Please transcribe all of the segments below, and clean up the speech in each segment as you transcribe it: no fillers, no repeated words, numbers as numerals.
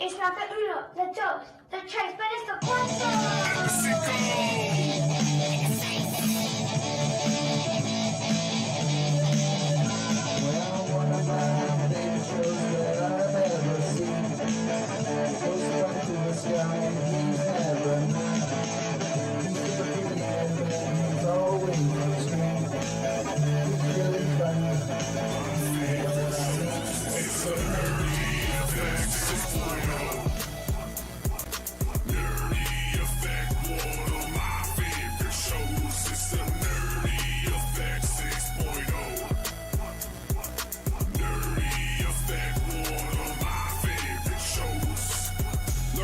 It's not the uno, the dos, the tres, but it's the cuatro. Well, one of my favorite shows that I've ever seen goes up to the sky and he's never mean. He's looking at me, he's always on screen. He's really funny. It's so nerdy.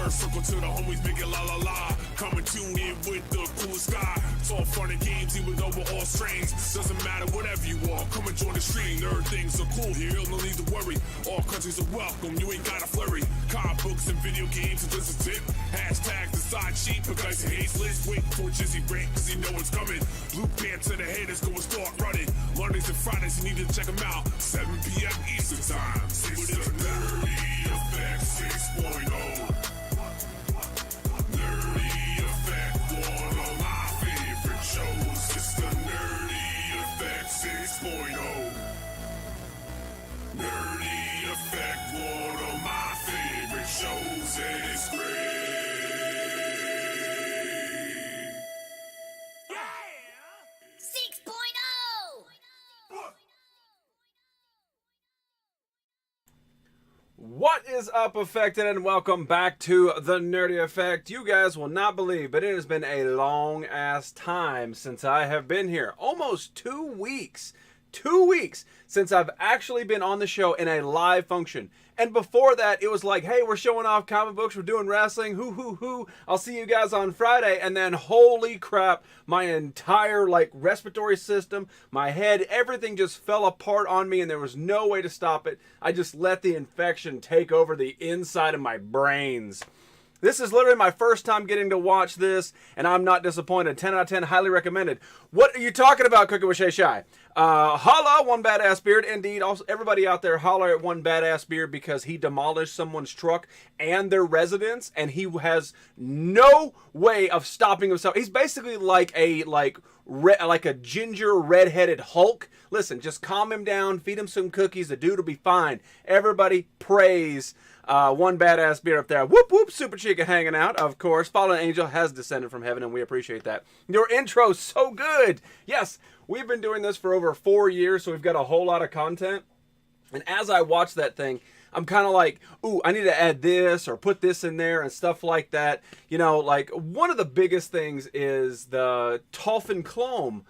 Circle to the homies, make it la la la. Come and tune in with the cool sky. It's all fun and games, even though we're all strange. Doesn't matter, whatever you are, come and join the stream. Nerd things are cool here, no need to worry. All countries are welcome, you ain't gotta flurry. Comic books and video games, and just a tip. Hashtag the side sheet, because he hates list. Wait for Jizzy Brink, cause he know it's coming. Blue pants to the head is gonna start running. Mondays and Fridays, you need to check them out. 7 p.m. Eastern time. It's the Nerdy Effect 6.0. It's the Nerdy Effect 6.0. Nerdy Effect, one of my favorite shows, and it's great. Yeah! 6.0! What is up, Affected, and welcome back to the Nerdy Effect. You guys will not believe, but it has been a long-ass time since I have been here. Almost 2 weeks. 2 weeks since I've actually been on the show in a live function. And before that, it was like, hey, we're showing off comic books, we're doing wrestling, hoo. I'll see you guys on Friday. And then, holy crap, my entire, respiratory system, my head, everything just fell apart on me, and there was no way to stop it. I just let the infection take over the inside of my brains. This is literally my first time getting to watch this, and I'm not disappointed. 10 out of 10, highly recommended. What are you talking about, Cookie with Shay Shy? Holla, One Badass Beard. Indeed, also everybody out there, holler at One Badass Beard because he demolished someone's truck and their residence, and he has no way of stopping himself. He's basically like a ginger redheaded Hulk. Listen, just calm him down, feed him some cookies, the dude will be fine. Everybody praise One Badass Beard up there. Whoop whoop, Super Chica hanging out, of course. Fallen Angel has descended from heaven, and we appreciate that. Your intro's so good. Yes, we've been doing this for over 4 years, so we've got a whole lot of content. And as I watch that thing, I'm kind of like, ooh, I need to add this or put this in there and stuff like that. You know, like one of the biggest things is the Tolfin Clome.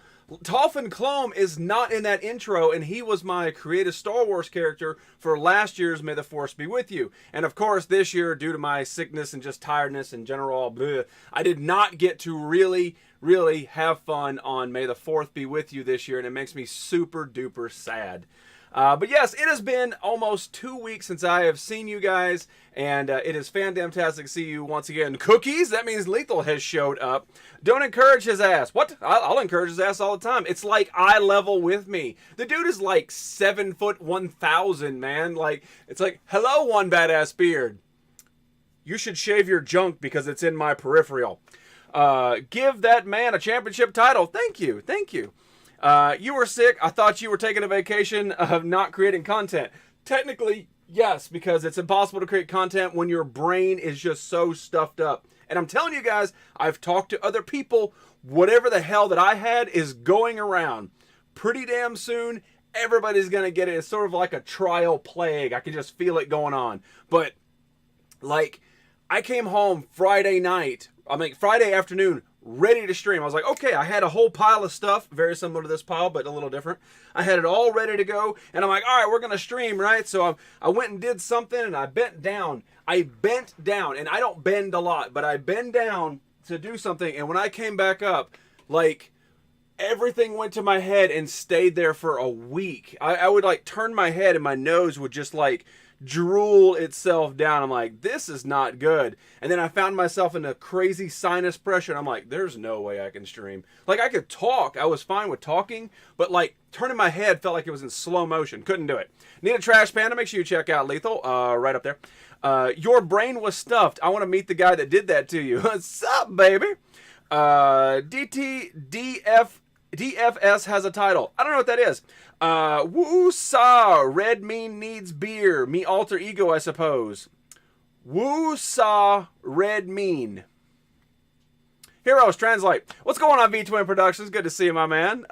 Tolfin Clome is not in that intro, and he was my creative Star Wars character for last year's May the Force Be With You. And of course, this year, due to my sickness and just tiredness and general bleh, I did not get to really have fun on May the 4th Be With You this year, and it makes me super duper sad. But yes, it has been almost 2 weeks since I have seen you guys, and it is fantastic to see you once again. Cookies? That means Lethal has showed up. Don't encourage his ass. What? I'll encourage his ass all the time. It's like eye level with me. The dude is like 7'1,000", man. It's like, hello, One Badass Beard. You should shave your junk because it's in my peripheral. Give that man a championship title. Thank you. You were sick. I thought you were taking a vacation of not creating content. Technically, yes, because it's impossible to create content when your brain is just so stuffed up. And I'm telling you guys, I've talked to other people. Whatever the hell that I had is going around. Pretty damn soon, everybody's going to get it. It's sort of like a trial plague. I can just feel it going on. But, I came home Friday afternoon, ready to stream. I was like, okay, I had a whole pile of stuff, very similar to this pile, but a little different. I had it all ready to go, and I'm like, all right, we're going to stream, right? So I went and did something, and I bent down, and I don't bend a lot, but I bend down to do something, and when I came back up, everything went to my head and stayed there for a week. I would, turn my head, and my nose would just, drool itself down. I'm like, this is not good. And then I found myself in a crazy sinus pressure. And I'm like, there's no way I can stream. Like, I could talk. I was fine with talking. But, like, turning my head felt like it was in slow motion. Couldn't do it. Need a Trash Panda? Make sure you check out Lethal. Right up there. Your brain was stuffed. I want to meet the guy that did that to you. What's up, baby? DFS has a title. I don't know what that is. Woo-saw. Red mean needs beer. Me alter ego, I suppose. Woo-saw. Red mean. Heroes, translate. What's going on, V-Twin Productions? Good to see you, my man.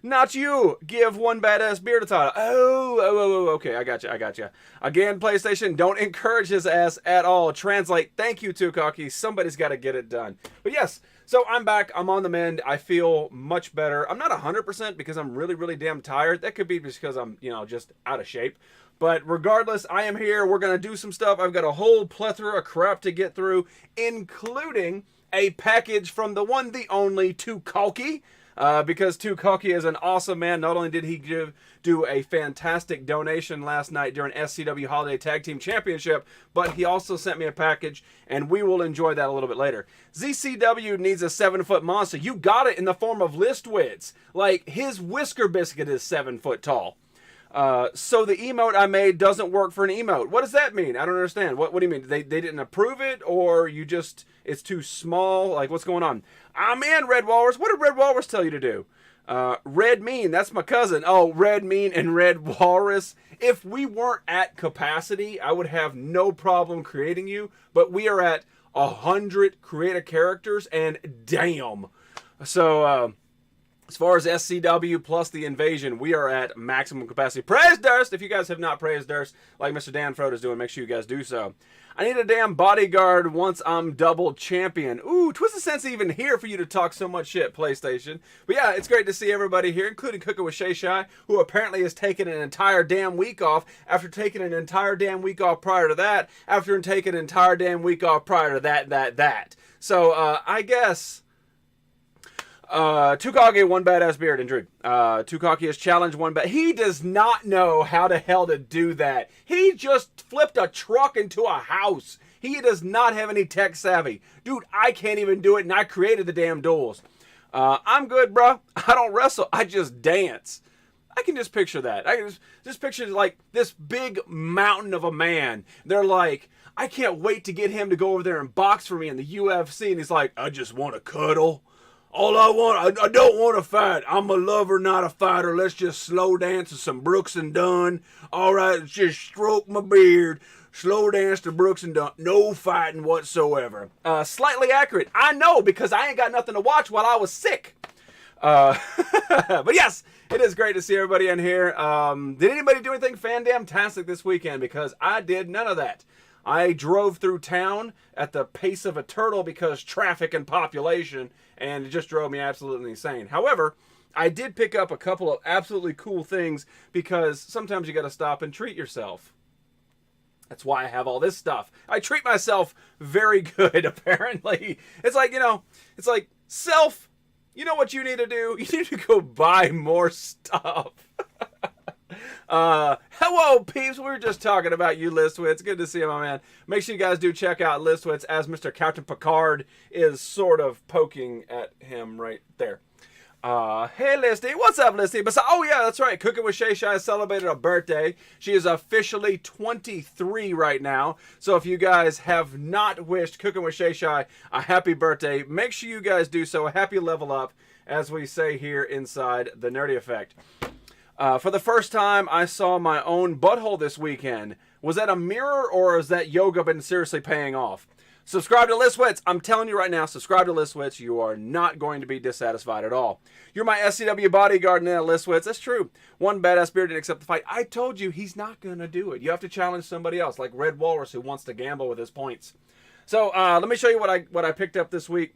Not you. Give one badass beer to title. Oh, okay. I got you. Again, PlayStation, don't encourage his ass at all. Translate. Thank you, Tukaki. Somebody's got to get it done. But yes, so I'm back. I'm on the mend. I feel much better. I'm not 100% because I'm really, really damn tired. That could be because I'm, just out of shape. But regardless, I am here. We're going to do some stuff. I've got a whole plethora of crap to get through, including a package from the one, the only, Tukaki. Because Tukaki is an awesome man. Not only did he do a fantastic donation last night during SCW Holiday Tag Team Championship, but he also sent me a package, and we will enjoy that a little bit later. ZCW needs a 7-foot monster. You got it in the form of Listwids. Like, his Whisker Biscuit is 7 foot tall. So the emote I made doesn't work for an emote. What does that mean? I don't understand. What do you mean? They didn't approve it, or it's too small? Like, what's going on? I'm in, Red Walrus. What did Red Walrus tell you to do? Red Mean, that's my cousin. Oh, Red Mean and Red Walrus. If we weren't at capacity, I would have no problem creating you, but we are at 100 creative characters, and damn. So, as far as SCW plus the Invasion, we are at maximum capacity. Praise Durst! If you guys have not praised Durst like Mr. Dan Frodo is doing, make sure you guys do so. I need a damn bodyguard once I'm double champion. Ooh, Twisted Sense even here for you to talk so much shit, PlayStation. But yeah, it's great to see everybody here, including Cooking with Shay Shy, who apparently has taken an entire damn week off after taking an entire damn week off prior to that, after taking an entire damn week off prior to that. So, I guess... Tukagi, one badass beard, and Drew. Tukaki has challenged one bad. He does not know how the hell to do that. He just flipped a truck into a house. He does not have any tech savvy. Dude, I can't even do it, and I created the damn duels. I'm good, bro. I don't wrestle. I just dance. I can just picture that. I can just picture like this big mountain of a man. They're like, I can't wait to get him to go over there and box for me in the UFC. And he's like, I just want to cuddle. All I want, I don't want to fight. I'm a lover, not a fighter. Let's just slow dance to some Brooks and Dunn. All right, just stroke my beard. Slow dance to Brooks and Dunn. No fighting whatsoever. Slightly accurate. I know, because I ain't got nothing to watch while I was sick. But yes, it is great to see everybody in here. Did anybody do anything fan-damn-tastic this weekend? Because I did none of that. I drove through town at the pace of a turtle because traffic and population, and it just drove me absolutely insane. However, I did pick up a couple of absolutely cool things because sometimes you got to stop and treat yourself. That's why I have all this stuff. I treat myself very good, apparently. It's like, it's like self, you know what you need to do? You need to go buy more stuff. Hello, peeps. We were just talking about you, Listwitz. Good to see you, my man. Make sure you guys do check out Listwitz, as Mr. Captain Picard is sort of poking at him right there. Hey, Listy. What's up, Listy? Oh, yeah, that's right. Cooking with Shay Shy celebrated a birthday. She is officially 23 right now. So if you guys have not wished Cooking with Shay Shy a happy birthday, make sure you guys do so. A happy level up, as we say here inside the Nerdy Effect. For the first time, I saw my own butthole this weekend. Was that a mirror, or has that yoga been seriously paying off? Subscribe to Listwitz. I'm telling you right now, subscribe to Listwitz. You are not going to be dissatisfied at all. You're my SCW bodyguard now, Listwitz. That's true. One badass beard didn't accept the fight. I told you, he's not going to do it. You have to challenge somebody else, like Red Walrus, who wants to gamble with his points. So, let me show you what I picked up this week.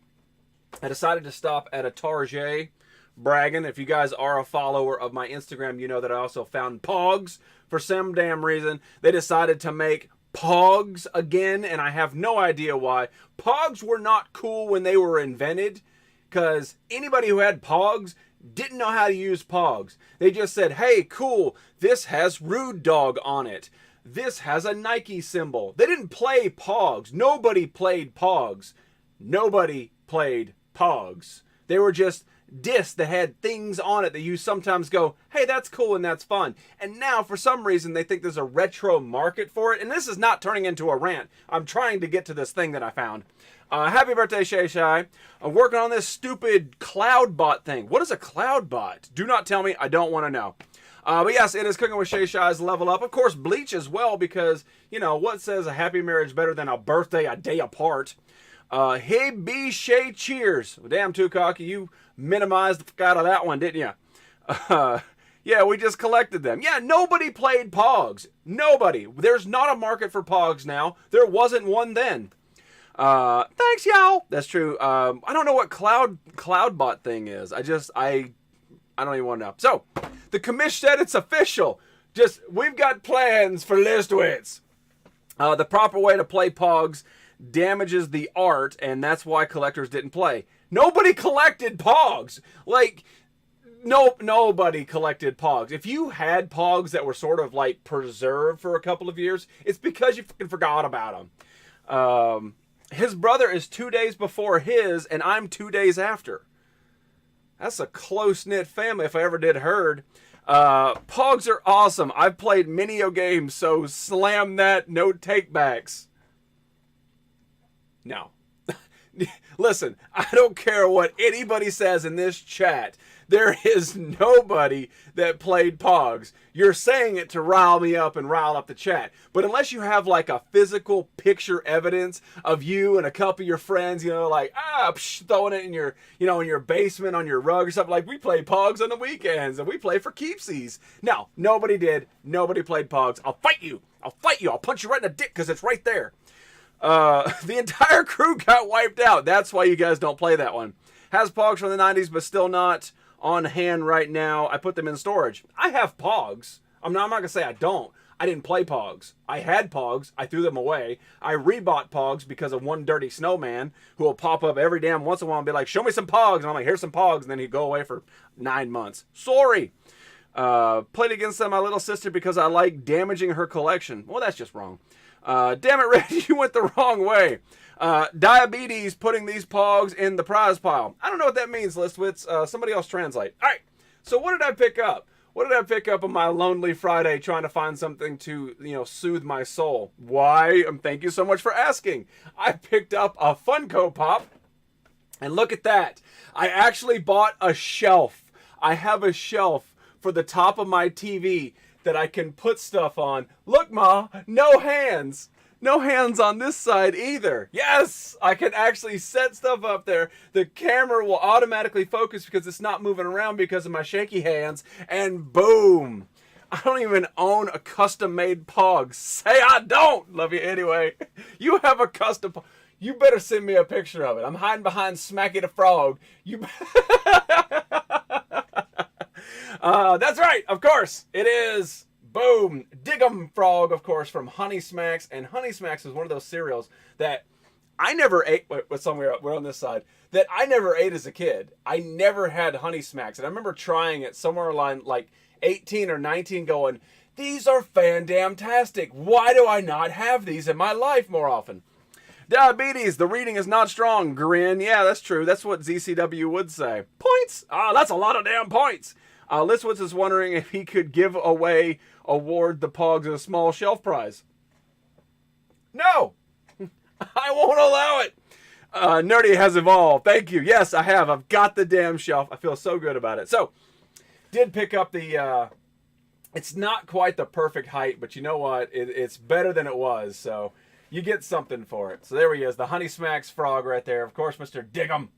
I decided to stop at a Target. Bragging. If you guys are a follower of my Instagram, you know that I also found Pogs for some damn reason. They decided to make Pogs again, and I have no idea why. Pogs were not cool when they were invented, because anybody who had Pogs didn't know how to use Pogs. They just said, hey, cool, this has Rude Dog on it. This has a Nike symbol. They didn't play Pogs. Nobody played Pogs. Nobody played Pogs. They were just discs that had things on it that you sometimes go, hey, that's cool and that's fun. And now, for some reason, they think there's a retro market for it. And this is not turning into a rant. I'm trying to get to this thing that I found. Happy birthday, Shay Shy. I'm working on this stupid CloudBot thing. What is a CloudBot? Do not tell me. I don't want to know. But yes, it is Cooking with Shay Shy's Level Up. Of course, Bleach as well, because, you know, what says a happy marriage better than a birthday a day apart? Hey, B. Shay, cheers. Well, damn, too cocky. You minimized the fuck out of that one, didn't you? Yeah, we just collected them. Yeah, nobody played Pogs. Nobody. There's not a market for Pogs now. There wasn't one then. Thanks, y'all. That's true. I don't know what CloudBot thing is. I don't even want to know. So, the commish said it's official. We've got plans for Listowitz. The proper way to play Pogs damages the art, and that's why collectors didn't play. Nobody collected Pogs. Like, nobody collected Pogs. If you had Pogs that were sort of like preserved for a couple of years, it's because you fucking forgot about them. His brother is 2 days before his, and I'm 2 days after. That's a close-knit family if I ever did heard. Pogs are awesome. I've played Minio games, so slam that, no takebacks. No. Listen, I don't care what anybody says in this chat. There is nobody that played Pogs. You're saying it to rile me up and rile up the chat. But unless you have like a physical picture evidence of you and a couple of your friends, you know, like, throwing it in your, you know, in your basement on your rug or something, like, we play Pogs on the weekends and we play for keepsies. No, nobody did. Nobody played Pogs. I'll fight you. I'll punch you right in the dick because it's right there. The entire crew got wiped out. That's why you guys don't play that one. Has Pogs from the 90s, but still not on hand right now. I put them in storage. I have Pogs. I'm not going to say I don't. I didn't play Pogs. I had Pogs. I threw them away. I rebought Pogs because of one dirty snowman who will pop up every damn once in a while and be like, show me some Pogs. And I'm like, here's some Pogs. And then he'd go away for 9 months. Sorry. Played against my little sister because I like damaging her collection. Well, that's just wrong. Damn it, Red, you went the wrong way. Diabetes putting these Pogs in the prize pile. I don't know what that means, Listowitz. Somebody else translate. All right, so what did I pick up? What did I pick up on my lonely Friday trying to find something to, you know, soothe my soul? Why? Thank you so much for asking. I picked up a Funko Pop, and look at that. I actually bought a shelf. I have a shelf for the top of my TV that I can put stuff on. Look, Ma, no hands. No hands on this side either. Yes, I can actually set stuff up there. The camera will automatically focus because it's not moving around because of my shaky hands. And boom. I don't even own a custom-made Pog. Say I don't. Love you anyway. You have a custom Pog. You better send me a picture of it. I'm hiding behind Smacky the Frog. That's right, of course. It is, boom, Dig'em Frog, of course, from Honey Smacks. And Honey Smacks is one of those cereals that I never ate. Wait, somewhere we're on this side. That I never ate as a kid. I never had Honey Smacks. And I remember trying it somewhere along like 18 or 19 going, these are fan-damn-tastic. Why do I not have these in my life more often? Diabetes, the reading is not strong. Grin. Yeah, that's true. That's what ZCW would say. Points. That's a lot of damn points. Listowitz is wondering if he could award the Pogs a small shelf prize. No. I won't allow it. Nerdy has evolved. Thank you. Yes, I have. I've got the damn shelf. I feel so good about it. So, did pick up the... it's not quite the perfect height, but you know what? It's better than it was, so... You get something for it. So there he is, the Honey Smacks frog right there. Of course, Mr. Dig'em.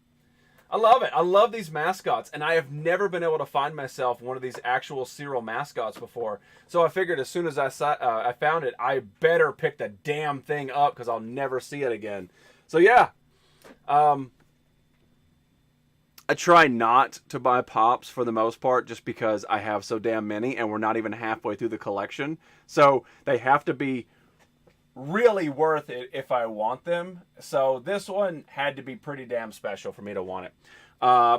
I love it. I love these mascots, and I have never been able to find myself one of these actual cereal mascots before. So I figured as soon as I found it, I better pick the damn thing up because I'll never see it again. So yeah. I try not to buy Pops for the most part just because I have so damn many, and we're not even halfway through the collection. So they have to be really worth it if I want them. So this one had to be pretty damn special for me to want it.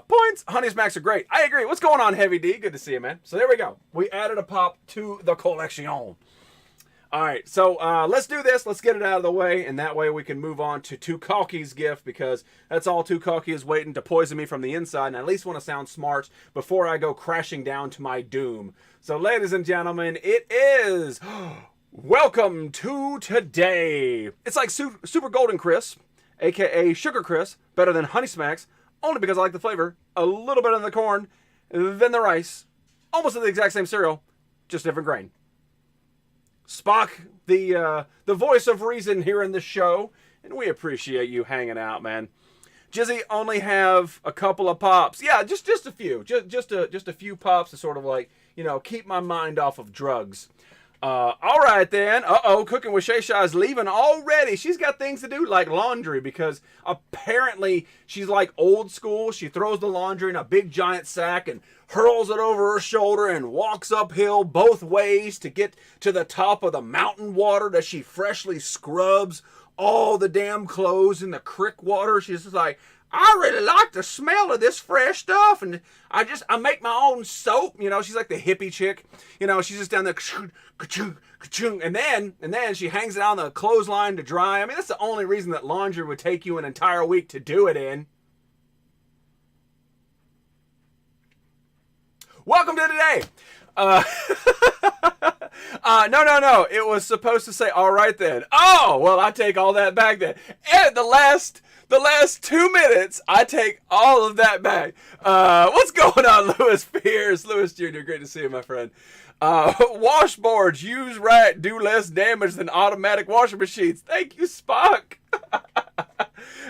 Points. Honey Smacks are great. I agree. What's going on, Heavy D? Good to see you, man. So there we go. We added a Pop to the collection. All right, so let's do this. Let's get it out of the way, and that way we can move on to Tukalki's gift, because that's all Tukalki is waiting to poison me from the inside, and I at least want to sound smart before I go crashing down to my doom. So, ladies and gentlemen, it is welcome to today. It's like Super Golden Crisp, aka Sugar Crisp, better than Honey Smacks, only because I like the flavor a little better than the corn, than the rice, almost the exact same cereal, just different grain. Spock, the voice of reason here in the show, and we appreciate you hanging out, man. Jizzy, only have a couple of pops. Yeah, just a few. Just a few pops to sort of like, you know, keep my mind off of drugs. All right then. Cooking with Shay Shay is leaving already. She's got things to do like laundry, because apparently she's like old school. She throws the laundry in a big giant sack and hurls it over her shoulder and walks uphill both ways to get to the top of the mountain water that she freshly scrubs all the damn clothes in the creek water. She's just like, I really like the smell of this fresh stuff, and I make my own soap. You know, she's like the hippie chick. You know, she's just down there, and then she hangs it on the clothesline to dry. I mean, that's the only reason that laundry would take you an entire week to do it in. Welcome to today. No. It was supposed to say, all right then. Oh, well, I take all that back then. And the last 2 minutes, I take all of that back. What's going on, Lewis Pierce? Lewis Jr., great to see you, my friend. Washboards, use right, do less damage than automatic washing machines. Thank you, Spock.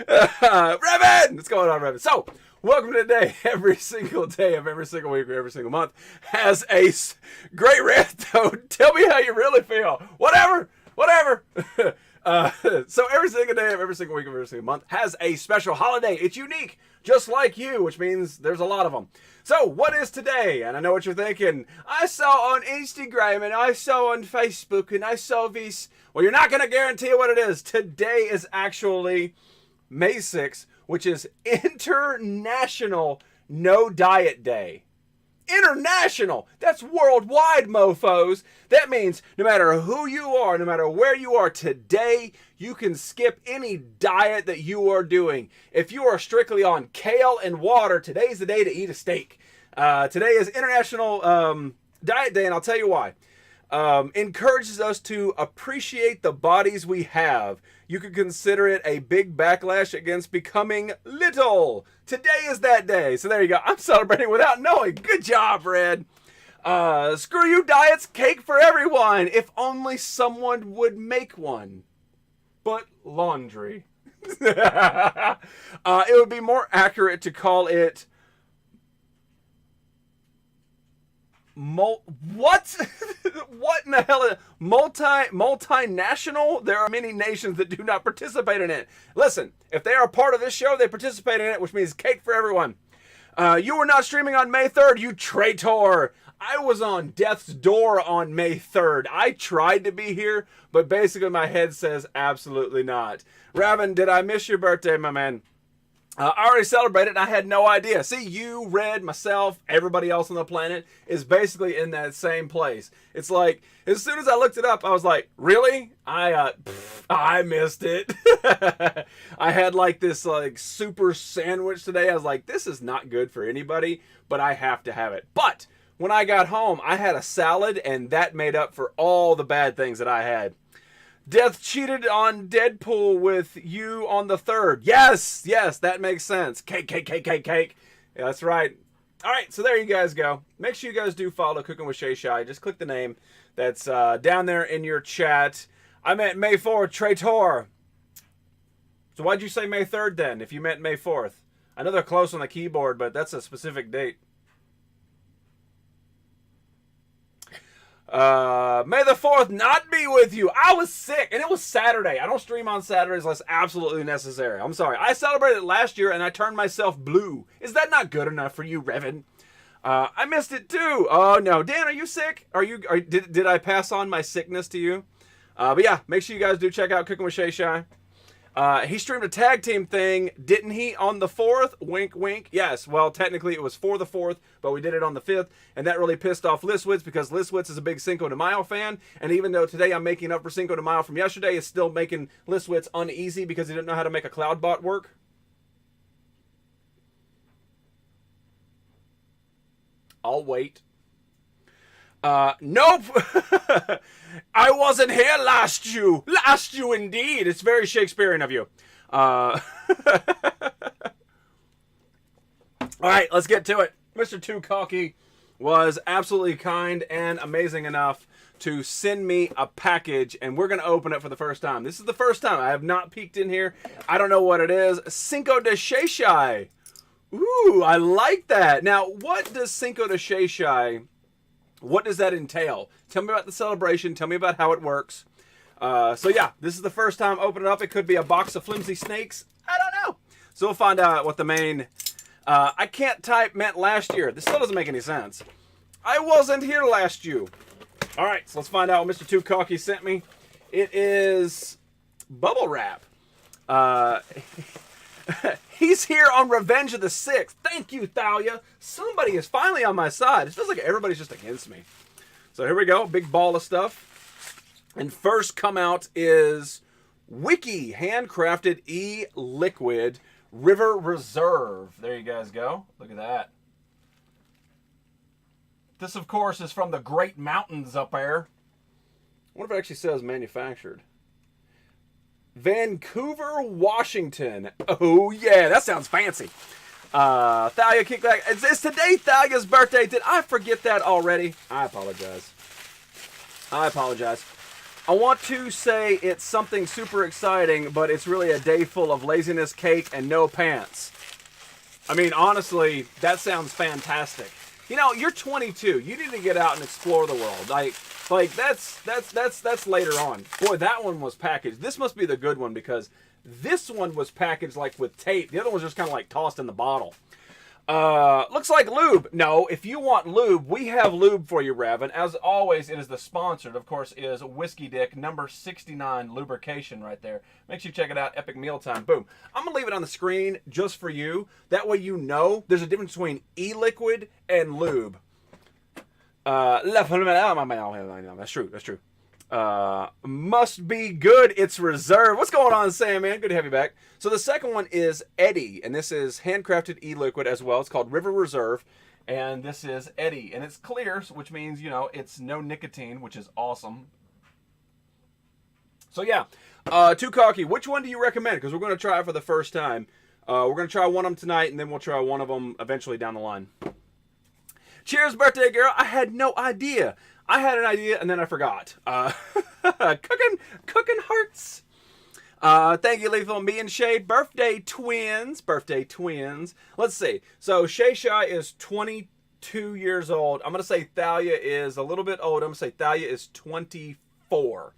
Revan! What's going on, Revan? So, welcome to today. Every single day of every single week or every single month has a great rant. Tell me how you really feel. Whatever. So every single day of every single week of every single month has a special holiday. It's unique, just like you, which means there's a lot of them. So what is today? And I know what you're thinking. I saw on Instagram and I saw on Facebook and I saw this. Well, you're not going to guarantee what it is. Today is actually May 6th, which is International No Diet Day. International. That's worldwide, mofos. That means no matter who you are, no matter where you are today, you can skip any diet that you are doing. If you are strictly on kale and water, today's the day to eat a steak. Today is International Diet Day, and I'll tell you why. Encourages us to appreciate the bodies we have. You could consider it a big backlash against becoming little. Today is that day. So there you go. I'm celebrating without knowing. Good job, Red. Screw you diets, cake for everyone. If only someone would make one. But laundry. It would be more accurate to call it what? What in the hell is multinational? There are many nations that do not participate in it. Listen, if they are a part of this show, they participate in it, which means cake for everyone. You were not streaming on May 3rd, you traitor. I was on death's door on May 3rd. I tried to be here, but basically my head says absolutely not. Raven, did I miss your birthday, my man? I already celebrated, and I had no idea. See, you, Red, myself, everybody else on the planet is basically in that same place. It's like, as soon as I looked it up, I was like, really? I missed it. I had like this like super sandwich today. I was like, this is not good for anybody, but I have to have it. But when I got home, I had a salad, and that made up for all the bad things that I had. Death cheated on Deadpool with you on the 3rd. Yes, that makes sense. Cake. Yeah, that's right. All right, so there you guys go. Make sure you guys do follow Cooking with Shay Shay. Just click the name that's down there in your chat. I meant May 4th, traitor. So why'd you say May 3rd then, if you meant May 4th? I know they're close on the keyboard, but that's a specific date. May the 4th not be with you. I was sick, and it was Saturday. I don't stream on Saturdays unless absolutely necessary. I'm sorry. I celebrated last year, and I turned myself blue. Is that not good enough for you, Revan? I missed it too. Oh no, Dan, are you sick? Did I pass on my sickness to you? But yeah, make sure you guys do check out Cooking with Shay Shay. He streamed a tag team thing, didn't he, on the 4th? Wink, wink. Yes, well, technically it was for the 4th, but we did it on the 5th, and that really pissed off Liswitz because Liswitz is a big Cinco de Mayo fan, and even though today I'm making up for Cinco de Mayo from yesterday, it's still making Liswitz uneasy because he didn't know how to make a cloud bot work. I'll wait. Nope. I wasn't here last you. Last you indeed. It's very Shakespearean of you. All right, let's get to it. Mr. Too Cocky was absolutely kind and amazing enough to send me a package, and we're going to open it for the first time. This is the first time. I have not peeked in here. I don't know what it is. Cinco de Sheshai. Ooh, I like that. Now, what does Cinco de Sheshai, what does that entail? Tell me about the celebration. Tell me about how it works. So yeah, this is the first time opening it up. It could be a box of flimsy snakes. I don't know. So we'll find out what the main... I can't type meant last year. This still doesn't make any sense. I wasn't here last you. All right, so let's find out what Mr. Too Cocky sent me. It is bubble wrap. He's here on Revenge of the Sixth. Thank you, Thalia. Somebody is finally on my side. It feels like everybody's just against me. So here we go. Big ball of stuff. And first come out is Wiki handcrafted e-liquid River Reserve. There you guys go. Look at that. This, of course, is from the Great Mountains up there. I wonder if it actually says manufactured. Vancouver, Washington. Oh, yeah, that sounds fancy. Thalia Kickback. It's today Thalia's birthday. Did I forget that already? I apologize. I want to say it's something super exciting, but it's really a day full of laziness, cake, and no pants. I mean, honestly, that sounds fantastic. You know, you're 22. You need to get out and explore the world. Like that's later on. Boy, that one was packaged. This must be the good one because this one was packaged like with tape. The other one was just kind of like tossed in the bottle. Looks like lube. No, if you want lube, we have lube for you, Raven. As always, it is the sponsored, of course, is Whiskey Dick number 69 lubrication right there. Make sure you check it out. Epic Mealtime. Boom. I'm going to leave it on the screen just for you. That way you know there's a difference between e-liquid and lube. That's true. That's true. Must be good. It's reserved. What's going on, Sam, man? Good to have you back. So the second one is Eddie, and this is handcrafted e-liquid as well. It's called River Reserve, and this is Eddie, and it's clear, which means, you know, it's no nicotine, which is awesome. So yeah, Too Cocky, which one do you recommend? Because we're going to try it for the first time. We're going to try one of them tonight, and then we'll try one of them eventually down the line. Cheers, birthday girl. I had no idea. I had an idea and then I forgot. Cooking hearts. Thank you, Lethal. Me and Shay, birthday twins. Let's see. So Shay Shy is 22 years old. I'm going to say Thalia is a little bit older. I'm going to say Thalia is 24.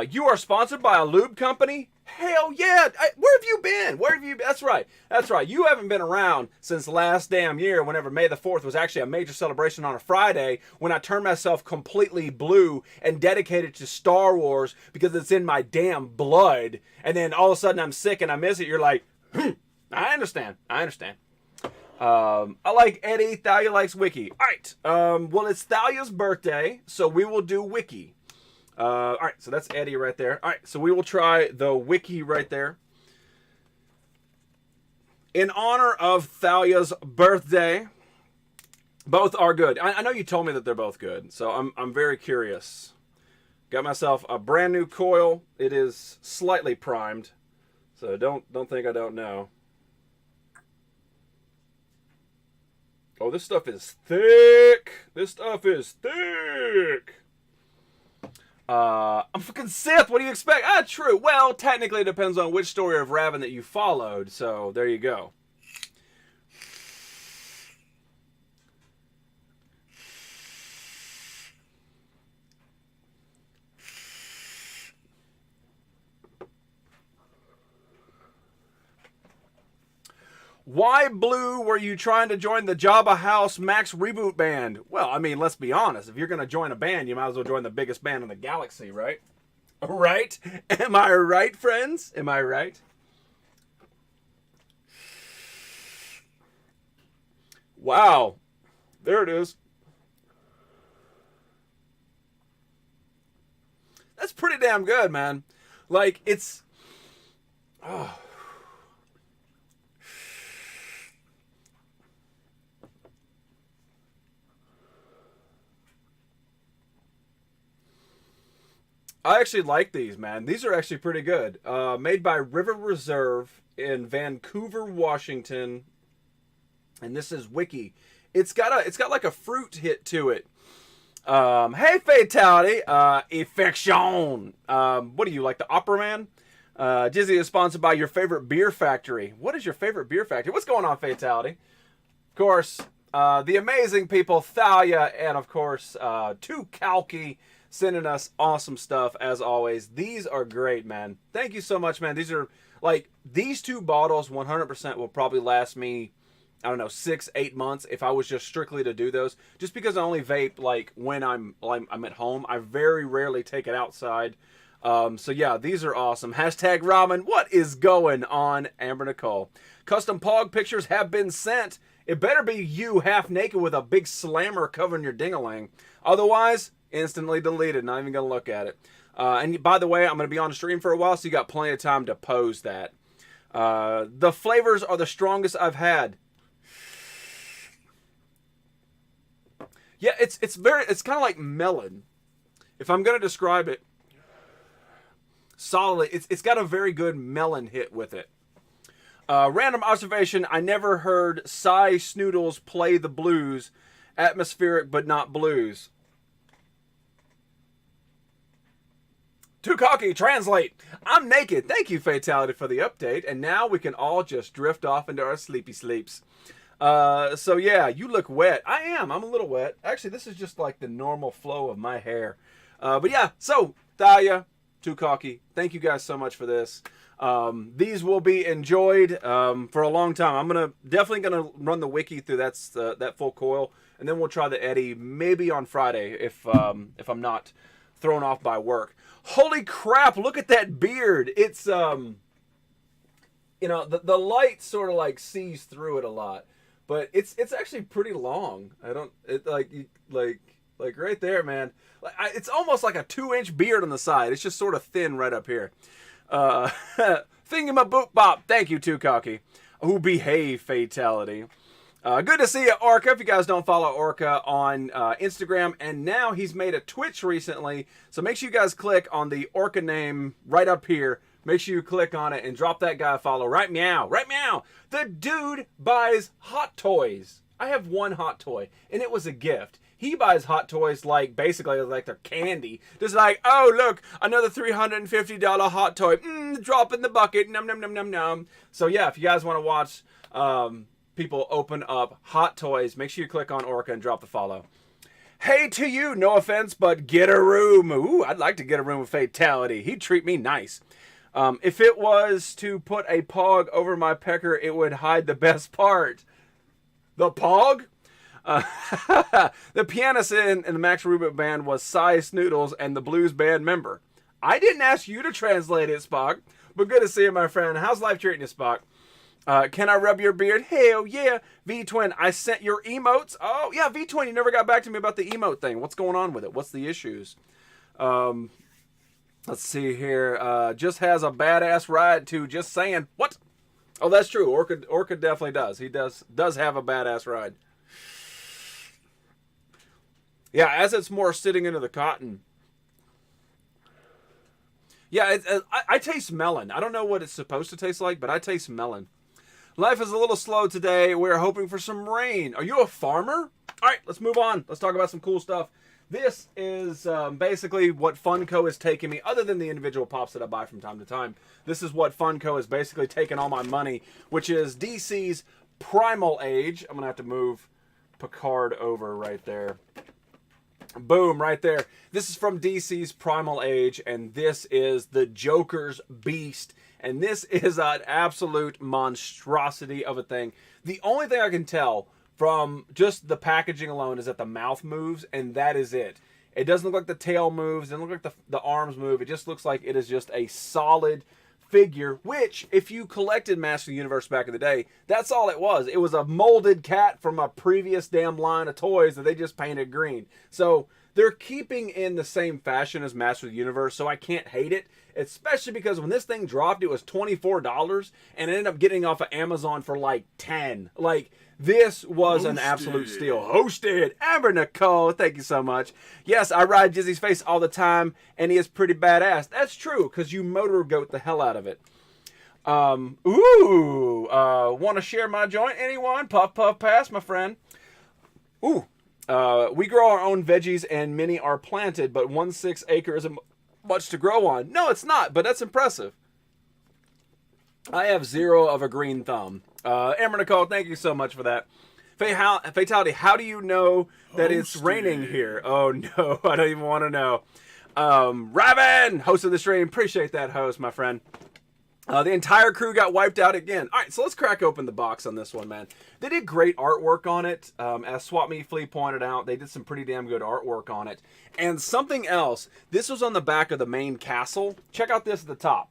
You are sponsored by a lube company? Hell yeah. Where have you been? That's right. You haven't been around since last damn year whenever May the 4th was actually a major celebration on a Friday when I turned myself completely blue and dedicated to Star Wars because it's in my damn blood. And then all of a sudden I'm sick and I miss it. You're like, I understand. I like Eddie. Thalia likes Wiki. All right. Well, it's Thalia's birthday, so we will do Wiki. All right, so that's Eddie right there. All right, so we will try the Wiki right there. In honor of Thalia's birthday, both are good. I know you told me that they're both good, so I'm very curious. Got myself a brand new coil. It is slightly primed, so don't think I don't know. Oh, this stuff is thick. I'm fucking Sith. What do you expect? True. Well, technically it depends on which story of Raven that you followed. So there you go. Why, Blue, were you trying to join the Jabba House Max Reboot Band? Well, I mean, let's be honest. If you're going to join a band, you might as well join the biggest band in the galaxy, right? Right? Am I right, friends? Am I right? Wow. There it is. That's pretty damn good, man. Like, it's... Oh. I actually like these, man. These are actually pretty good. Made by River Reserve in Vancouver, Washington. And this is Wiki. It's got like a fruit hit to it. Hey, Fatality. Affection. What do you like, the Opera Man? Dizzy is sponsored by your favorite beer factory. What is your favorite beer factory? What's going on, Fatality? Of course, the amazing people, Thalia, and of course, Two Kalki, sending us awesome stuff as always. These are great, man. Thank you so much, man. These are, like, these two bottles 100% will probably last me, I don't know, 6-8 months if I was just strictly to do those. Just because I only vape, like, when I'm at home. I very rarely take it outside. So yeah, these are awesome. Hashtag ramen. What is going on, Amber Nicole? Custom Pog pictures have been sent. It better be you half naked with a big slammer covering your ding-a-ling. Otherwise, instantly deleted. Not even going to look at it. And by the way, I'm going to be on stream for a while, so you got plenty of time to pose that. The flavors are the strongest I've had. Yeah, it's kind of like melon. If I'm going to describe it solidly, it's got a very good melon hit with it. Random observation, I never heard Cy Snoodles play the blues. Atmospheric, but not blues. Too cocky, translate. I'm naked. Thank you, Fatality, for the update. And now we can all just drift off into our sleepy sleeps. So yeah, you look wet. I am. I'm a little wet. Actually, this is just like the normal flow of my hair. But yeah, so Thalia, Too Cocky, thank you guys so much for this. These will be enjoyed for a long time. I'm definitely gonna run the wiki through that full coil, and then we'll try the Eddie maybe on Friday if I'm not thrown off by work. Holy crap! Look at that beard. It's you know, the light sort of like sees through it a lot. But it's actually pretty long. Like right there, man. It's almost like a 2-inch beard on the side. It's just sort of thin right up here. Thingamaboop bop. Thank you, Too Cocky. Who behave, Fatality. Good to see you, Orca. If you guys don't follow Orca on Instagram, and now he's made a Twitch recently. So make sure you guys click on the Orca name right up here. Make sure you click on it and drop that guy a follow. Right meow. Right meow. The dude buys hot toys. I have one hot toy, and it was a gift. He buys hot toys like, basically, like they're candy. Just like, oh, look, another $350 hot toy. Drop in the bucket. Num, num, num, num, num. So, yeah, if you guys want to watch people open up hot toys, make sure you click on Orca and drop the follow. Hey to you, no offense, but get a room. Ooh, I'd like to get a room with Fatality. He'd treat me nice. If it was to put a pog over my pecker, it would hide the best part. The pog? The pianist in the Max Rubik band was Cy Snoodles and the blues band member. I didn't ask you to translate it, Spock, but good to see you, my friend. How's life treating you, Spock? Can I rub your beard? Hell yeah. V-Twin, I sent your emotes. Oh, yeah, V-Twin, you never got back to me about the emote thing. What's going on with it? What's the issues? Let's see here. Just has a badass ride too. Just saying. What? Oh, that's true. Orca definitely does. He does have a badass ride. Yeah, as it's more sitting into the cotton. Yeah, I taste melon. I don't know what it's supposed to taste like, but I taste melon. Life is a little slow today. We're hoping for some rain. Are you a farmer? All right, let's move on. Let's talk about some cool stuff. This is basically what Funko is taking me, other than the individual pops that I buy from time to time. This is what Funko is basically taking all my money, which is DC's Primal Age. I'm going to have to move Picard over right there. Boom, right there. This is from DC's Primal Age, and this is the Joker's Beast. And this is an absolute monstrosity of a thing. The only thing I can tell from just the packaging alone is that the mouth moves, and that is it. It doesn't look like the tail moves. It doesn't look like the arms move. It just looks like it is just a solid figure, which, if you collected Master of the Universe back in the day, that's all it was. It was a molded cat from a previous damn line of toys that they just painted green. So they're keeping in the same fashion as Master of the Universe, so I can't hate it, especially because when this thing dropped, it was $24, and it ended up getting off of Amazon for like $10. Like, this was an absolute steal. Hosted. Amber Nicole, thank you so much. Yes, I ride Jizzy's face all the time, and he is pretty badass. That's true, because you motor goat the hell out of it. Want to share my joint? Anyone? Puff, puff, pass, my friend. Ooh. We grow our own veggies, and many are planted, but 1/6 acre isn't much to grow on. No, it's not, but that's impressive. I have 0 of a green thumb. Amber Nicole, thank you so much for that. Fatality, how do you know that it's raining here? Oh, no, I don't even want to know. Raven, host of the stream. Appreciate that, host, my friend. The entire crew got wiped out again. All right, so let's crack open the box on this one, man. They did great artwork on it. As Swap Meet Flea pointed out, they did some pretty damn good artwork on it. And something else, this was on the back of the main castle. Check out this at the top.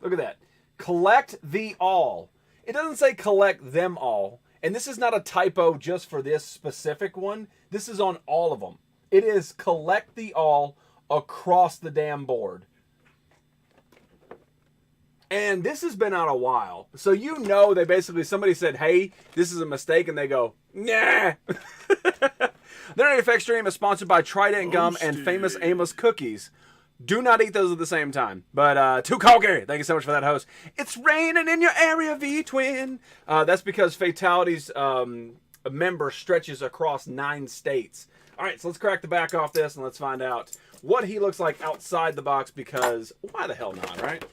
Look at that. Collect the all. It doesn't say collect them all. And this is not a typo just for this specific one. This is on all of them. It is collect the all across the damn board. And this has been out a while. So you know they basically, somebody said, hey, this is a mistake. And they go, nah. The Nerdy Effect stream is sponsored by Trident Gum and Famous Amos Cookies. Do not eat those at the same time. But, Tukoki, thank you so much for that, host. It's raining in your area, V-Twin. That's because Fatality's a member stretches across 9 states. All right, so let's crack the back off this and let's find out what he looks like outside the box, because why the hell not, right?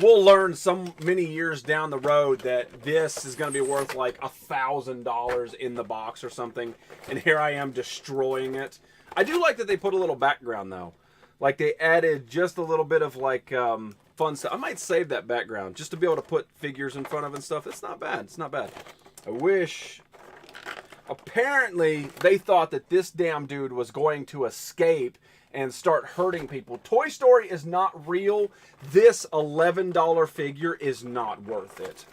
We'll learn some many years down the road that this is going to be worth like $1,000 in the box or something. And here I am destroying it. I do like that they put a little background, though. Like, they added just a little bit of, like, fun stuff. I might save that background just to be able to put figures in front of and stuff. It's not bad. It's not bad. I wish... Apparently, they thought that this damn dude was going to escape and start hurting people. Toy Story is not real. This $11 figure is not worth it.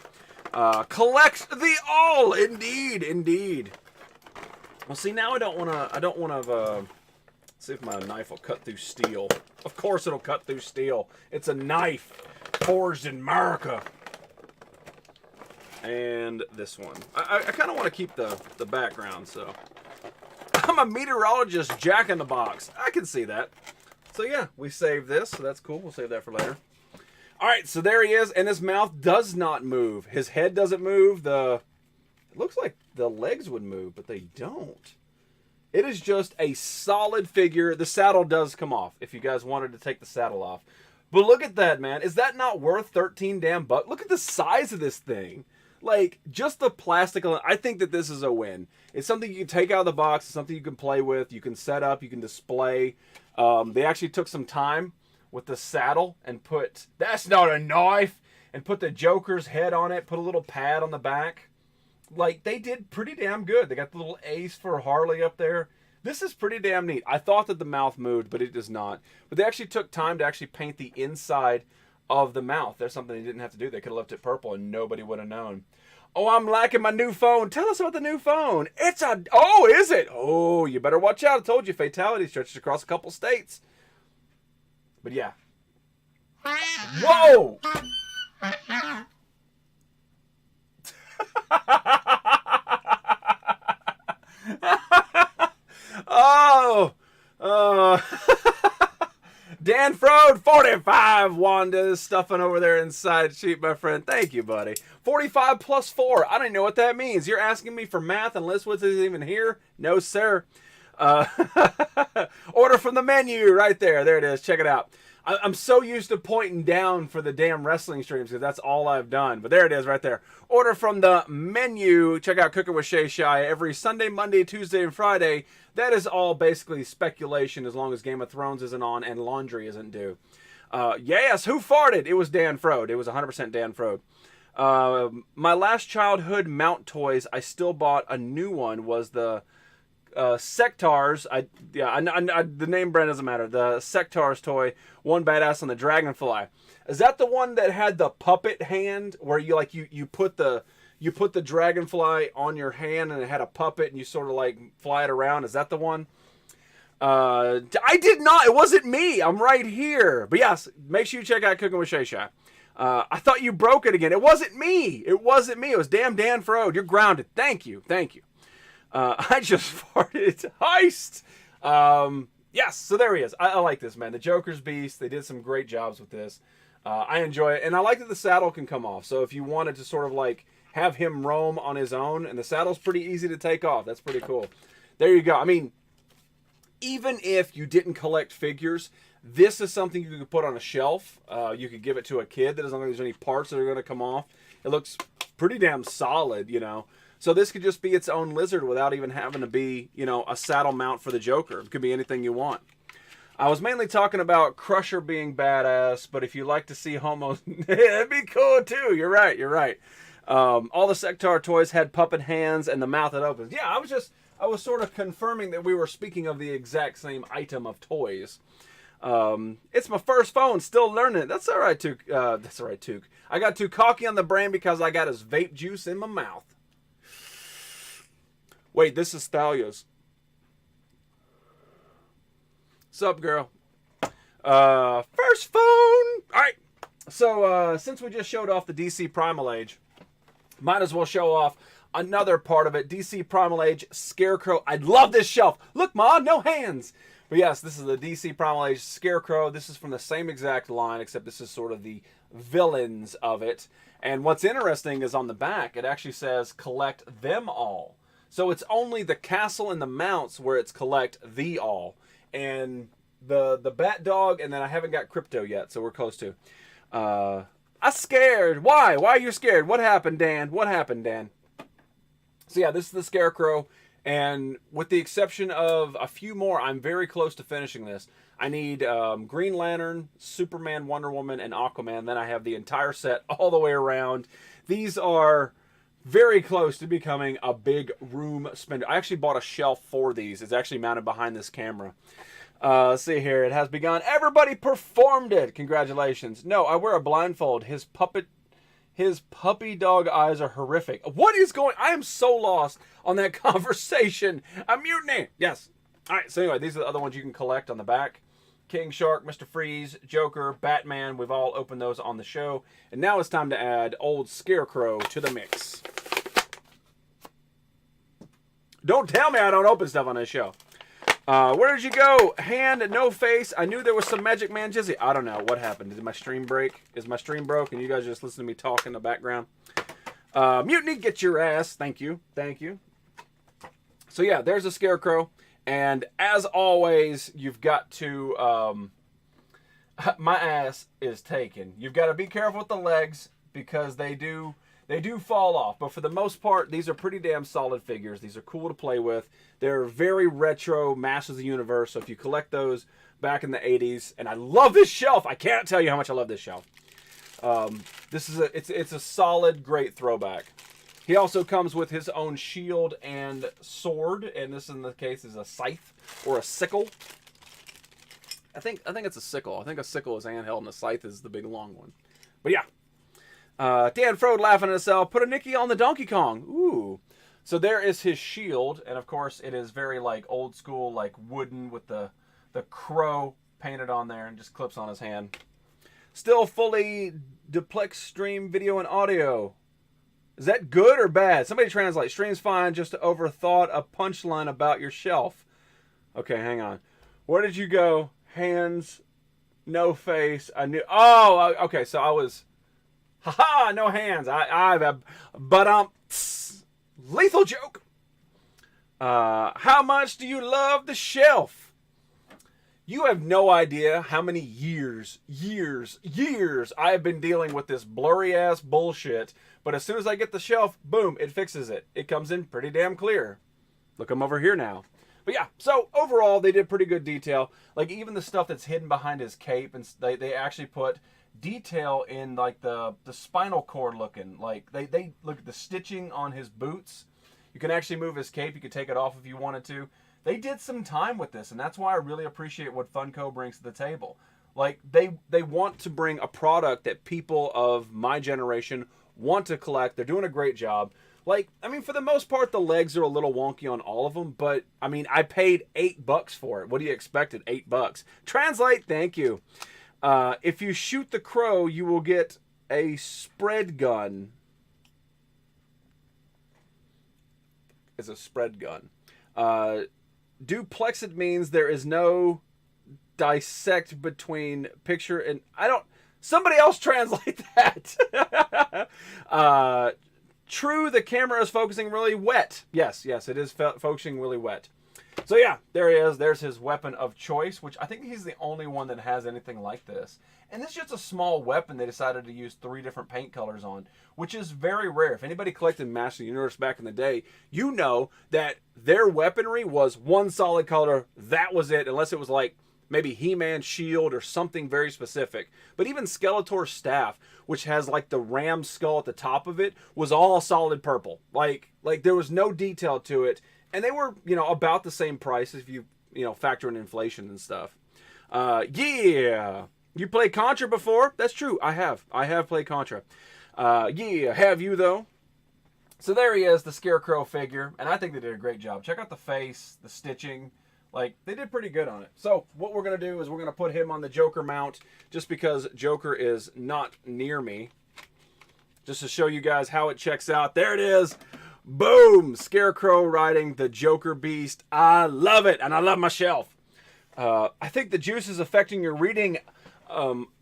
Collect the all. Indeed, indeed. Well, see, now I don't want to, see if my knife will cut through steel. Of course it'll cut through steel. It's a knife forged in America. And this one. I kind of want to keep the background, so. I'm a meteorologist, Jack in the Box. I can see that. So yeah, we saved this, so that's cool. We'll save that for later. All right, so there he is, and his mouth does not move. His head doesn't move. It looks like the legs would move, but they don't. It is just a solid figure. The saddle does come off, if you guys wanted to take the saddle off. But look at that, man. Is that not worth 13 damn bucks? Look at the size of this thing. Like, just the plastic, I think that this is a win. It's something you can take out of the box. It's something you can play with. You can set up. You can display. They actually took some time with the saddle and put, that's not a knife, and put the Joker's head on it, put a little pad on the back. Like, they did pretty damn good. They got the little ace for Harley up there. This is pretty damn neat. I thought that the mouth moved, but it does not. But they actually took time to actually paint the inside of the mouth. There's something they didn't have to do. They could have left it purple and nobody would have known. Oh, I'm liking my new phone. Tell us about the new phone. It's a... Oh, is it? Oh, you better watch out. I told you, Fatality stretches across a couple states. But yeah. Whoa! Oh! Dan Frode, 45. Wanda's stuffing over there inside sheep, my friend. Thank you, buddy. 45 plus 4. I don't even know what that means. You're asking me for math and Listwitz isn't even here? No, sir. Order from the menu right there. There it is. Check it out. I'm so used to pointing down for the damn wrestling streams because that's all I've done. But there it is right there. Order from the menu. Check out Cooking with Shay Shy every Sunday, Monday, Tuesday, and Friday. That is all basically speculation as long as Game of Thrones isn't on and laundry isn't due. Yes, who farted? It was Dan Frode. It was 100% Dan Frode. My last childhood mount toys, I still bought a new one, was the Sectars. The name brand doesn't matter. The Sectars toy, one badass on the Dragonfly. Is that the one that had the puppet hand where you put the Dragonfly on your hand and it had a puppet and you sort of like fly it around? Is that the one? I did not. It wasn't me. I'm right here. But yes, make sure you check out Cooking with Shay Shay. I thought you broke it again. It wasn't me. It wasn't me. It was damn Dan Frode. You're grounded. Thank you. Thank you. I just farted. Heist. Yes, so there he is. I like this, man. The Joker's Beast. They did some great jobs with this. I enjoy it. And I like that the saddle can come off. So if you wanted to sort of like have him roam on his own, and the saddle's pretty easy to take off. That's pretty cool. There you go. I mean, even if you didn't collect figures, this is something you could put on a shelf. You could give it to a kid that doesn't think there's any parts that are going to come off. It looks pretty damn solid, you know. So this could just be its own lizard without even having to be, you know, a saddle mount for the Joker. It could be anything you want. I was mainly talking about Crusher being badass, but if you like to see homos, it'd be cool too. You're right. You're right. All the Sectar toys had puppet hands and the mouth that opens. Yeah, I was sort of confirming that we were speaking of the exact same item of toys. It's my first phone, still learning it. That's all right, Took. That's all right, Took. I got too cocky on the brain because I got his vape juice in my mouth. Wait, this is Thalia's. Sup, girl? First phone! Alright, so since we just showed off the DC Primal Age, might as well show off another part of it. DC Primal Age Scarecrow. I love this shelf. Look, Ma, no hands. But yes, this is the DC Primal Age Scarecrow. This is from the same exact line, except this is sort of the villains of it. And what's interesting is on the back, it actually says collect them all. So it's only the castle and the mounts where it's collect the all. And the Bat Dog, and then I haven't got Crypto yet, so we're close to. I'm scared. Why? Why are you scared? What happened, Dan? What happened, Dan? So yeah, this is the Scarecrow. And with the exception of a few more, I'm very close to finishing this. I need Green Lantern, Superman, Wonder Woman, and Aquaman. Then I have the entire set all the way around. These are very close to becoming a big room spender. I actually bought a shelf for these. It's actually mounted behind this camera. Let's see here. It has begun. Everybody performed it. Congratulations. No, I wear a blindfold. His puppy dog eyes are horrific. What is going... I am so lost on that conversation. A mutiny. Yes. All right. So anyway, these are the other ones you can collect on the back. King Shark, Mr. Freeze, Joker, Batman. We've all opened those on the show. And now it's time to add old Scarecrow to the mix. Don't tell me I don't open stuff on this show. Where did you go? Hand, no face. I knew there was some Magic Man Jizzy. I don't know. What happened? Did my stream break? Is my stream broke and you guys just listen to me talk in the background? Mutiny, get your ass. Thank you. Thank you. So yeah, there's a Scarecrow. And as always, you've got to... my ass is taken. You've got to be careful with the legs because they do fall off. But for the most part, these are pretty damn solid figures. These are cool to play with. They're very retro Masters of the Universe. So if you collect those back in the 80s, and I love this shelf. I can't tell you how much I love this shelf. This is it's a solid, great throwback. He also comes with his own shield and sword, and this in the case is a scythe or a sickle. I think it's a sickle. I think a sickle is handheld and a scythe is the big long one. But yeah. Dan Frode laughing at himself. Put a Nicky on the Donkey Kong. Ooh. So there is his shield, and of course it is very like old school, like wooden with the crow painted on there and just clips on his hand. Still fully duplex stream video and audio. Is that good or bad? Somebody translate. Stream's fine, just overthought a punchline about your shelf. Okay, hang on. Where did you go? Hands, no face. I knew. Oh, okay. So I was. Haha, no hands. But lethal joke. How much do you love the shelf? You have no idea how many years I have been dealing with this blurry ass bullshit. But as soon as I get the shelf, boom, it fixes it. It comes in pretty damn clear. Look, I'm over here now. But yeah, so overall, they did pretty good detail. Like even the stuff that's hidden behind his cape, and they actually put detail in like the spinal cord looking. Like they look at the stitching on his boots. You can actually move his cape. You can take it off if you wanted to. They did some time with this, and that's why I really appreciate what Funko brings to the table. Like, they want to bring a product that people of my generation want to collect. They're doing a great job. Like, I mean, for the most part, the legs are a little wonky on all of them, but, I mean, I paid $8 for it. What do you expect at $8? Translate, thank you. If you shoot the crow, you will get a spread gun. It's a spread gun. Duplexed means there is no dissect between picture and... Somebody else translate that. True, the camera is focusing really wet. Yes, it is focusing really wet. So yeah, there he is. There's his weapon of choice, which I think he's the only one that has anything like this. And this is just a small weapon they decided to use 3 different paint colors on, which is very rare. If anybody collected Master of the Universe back in the day, you know that their weaponry was one solid color. That was it, unless it was like maybe He-Man's shield or something very specific. But even Skeletor's staff, which has like the ram skull at the top of it, was all solid purple. Like there was no detail to it. And they were, about the same price if you factor in inflation and stuff. Yeah. You played Contra before? That's true. I have. I have played Contra. Yeah. Have you, though? So there he is, the Scarecrow figure. And I think they did a great job. Check out the face, the stitching. Like, they did pretty good on it. So what we're going to do is we're going to put him on the Joker mount just because Joker is not near me. Just to show you guys how it checks out. There it is. Boom! Scarecrow riding the Joker beast. I love it, and I love my shelf. I think the juice is affecting your reading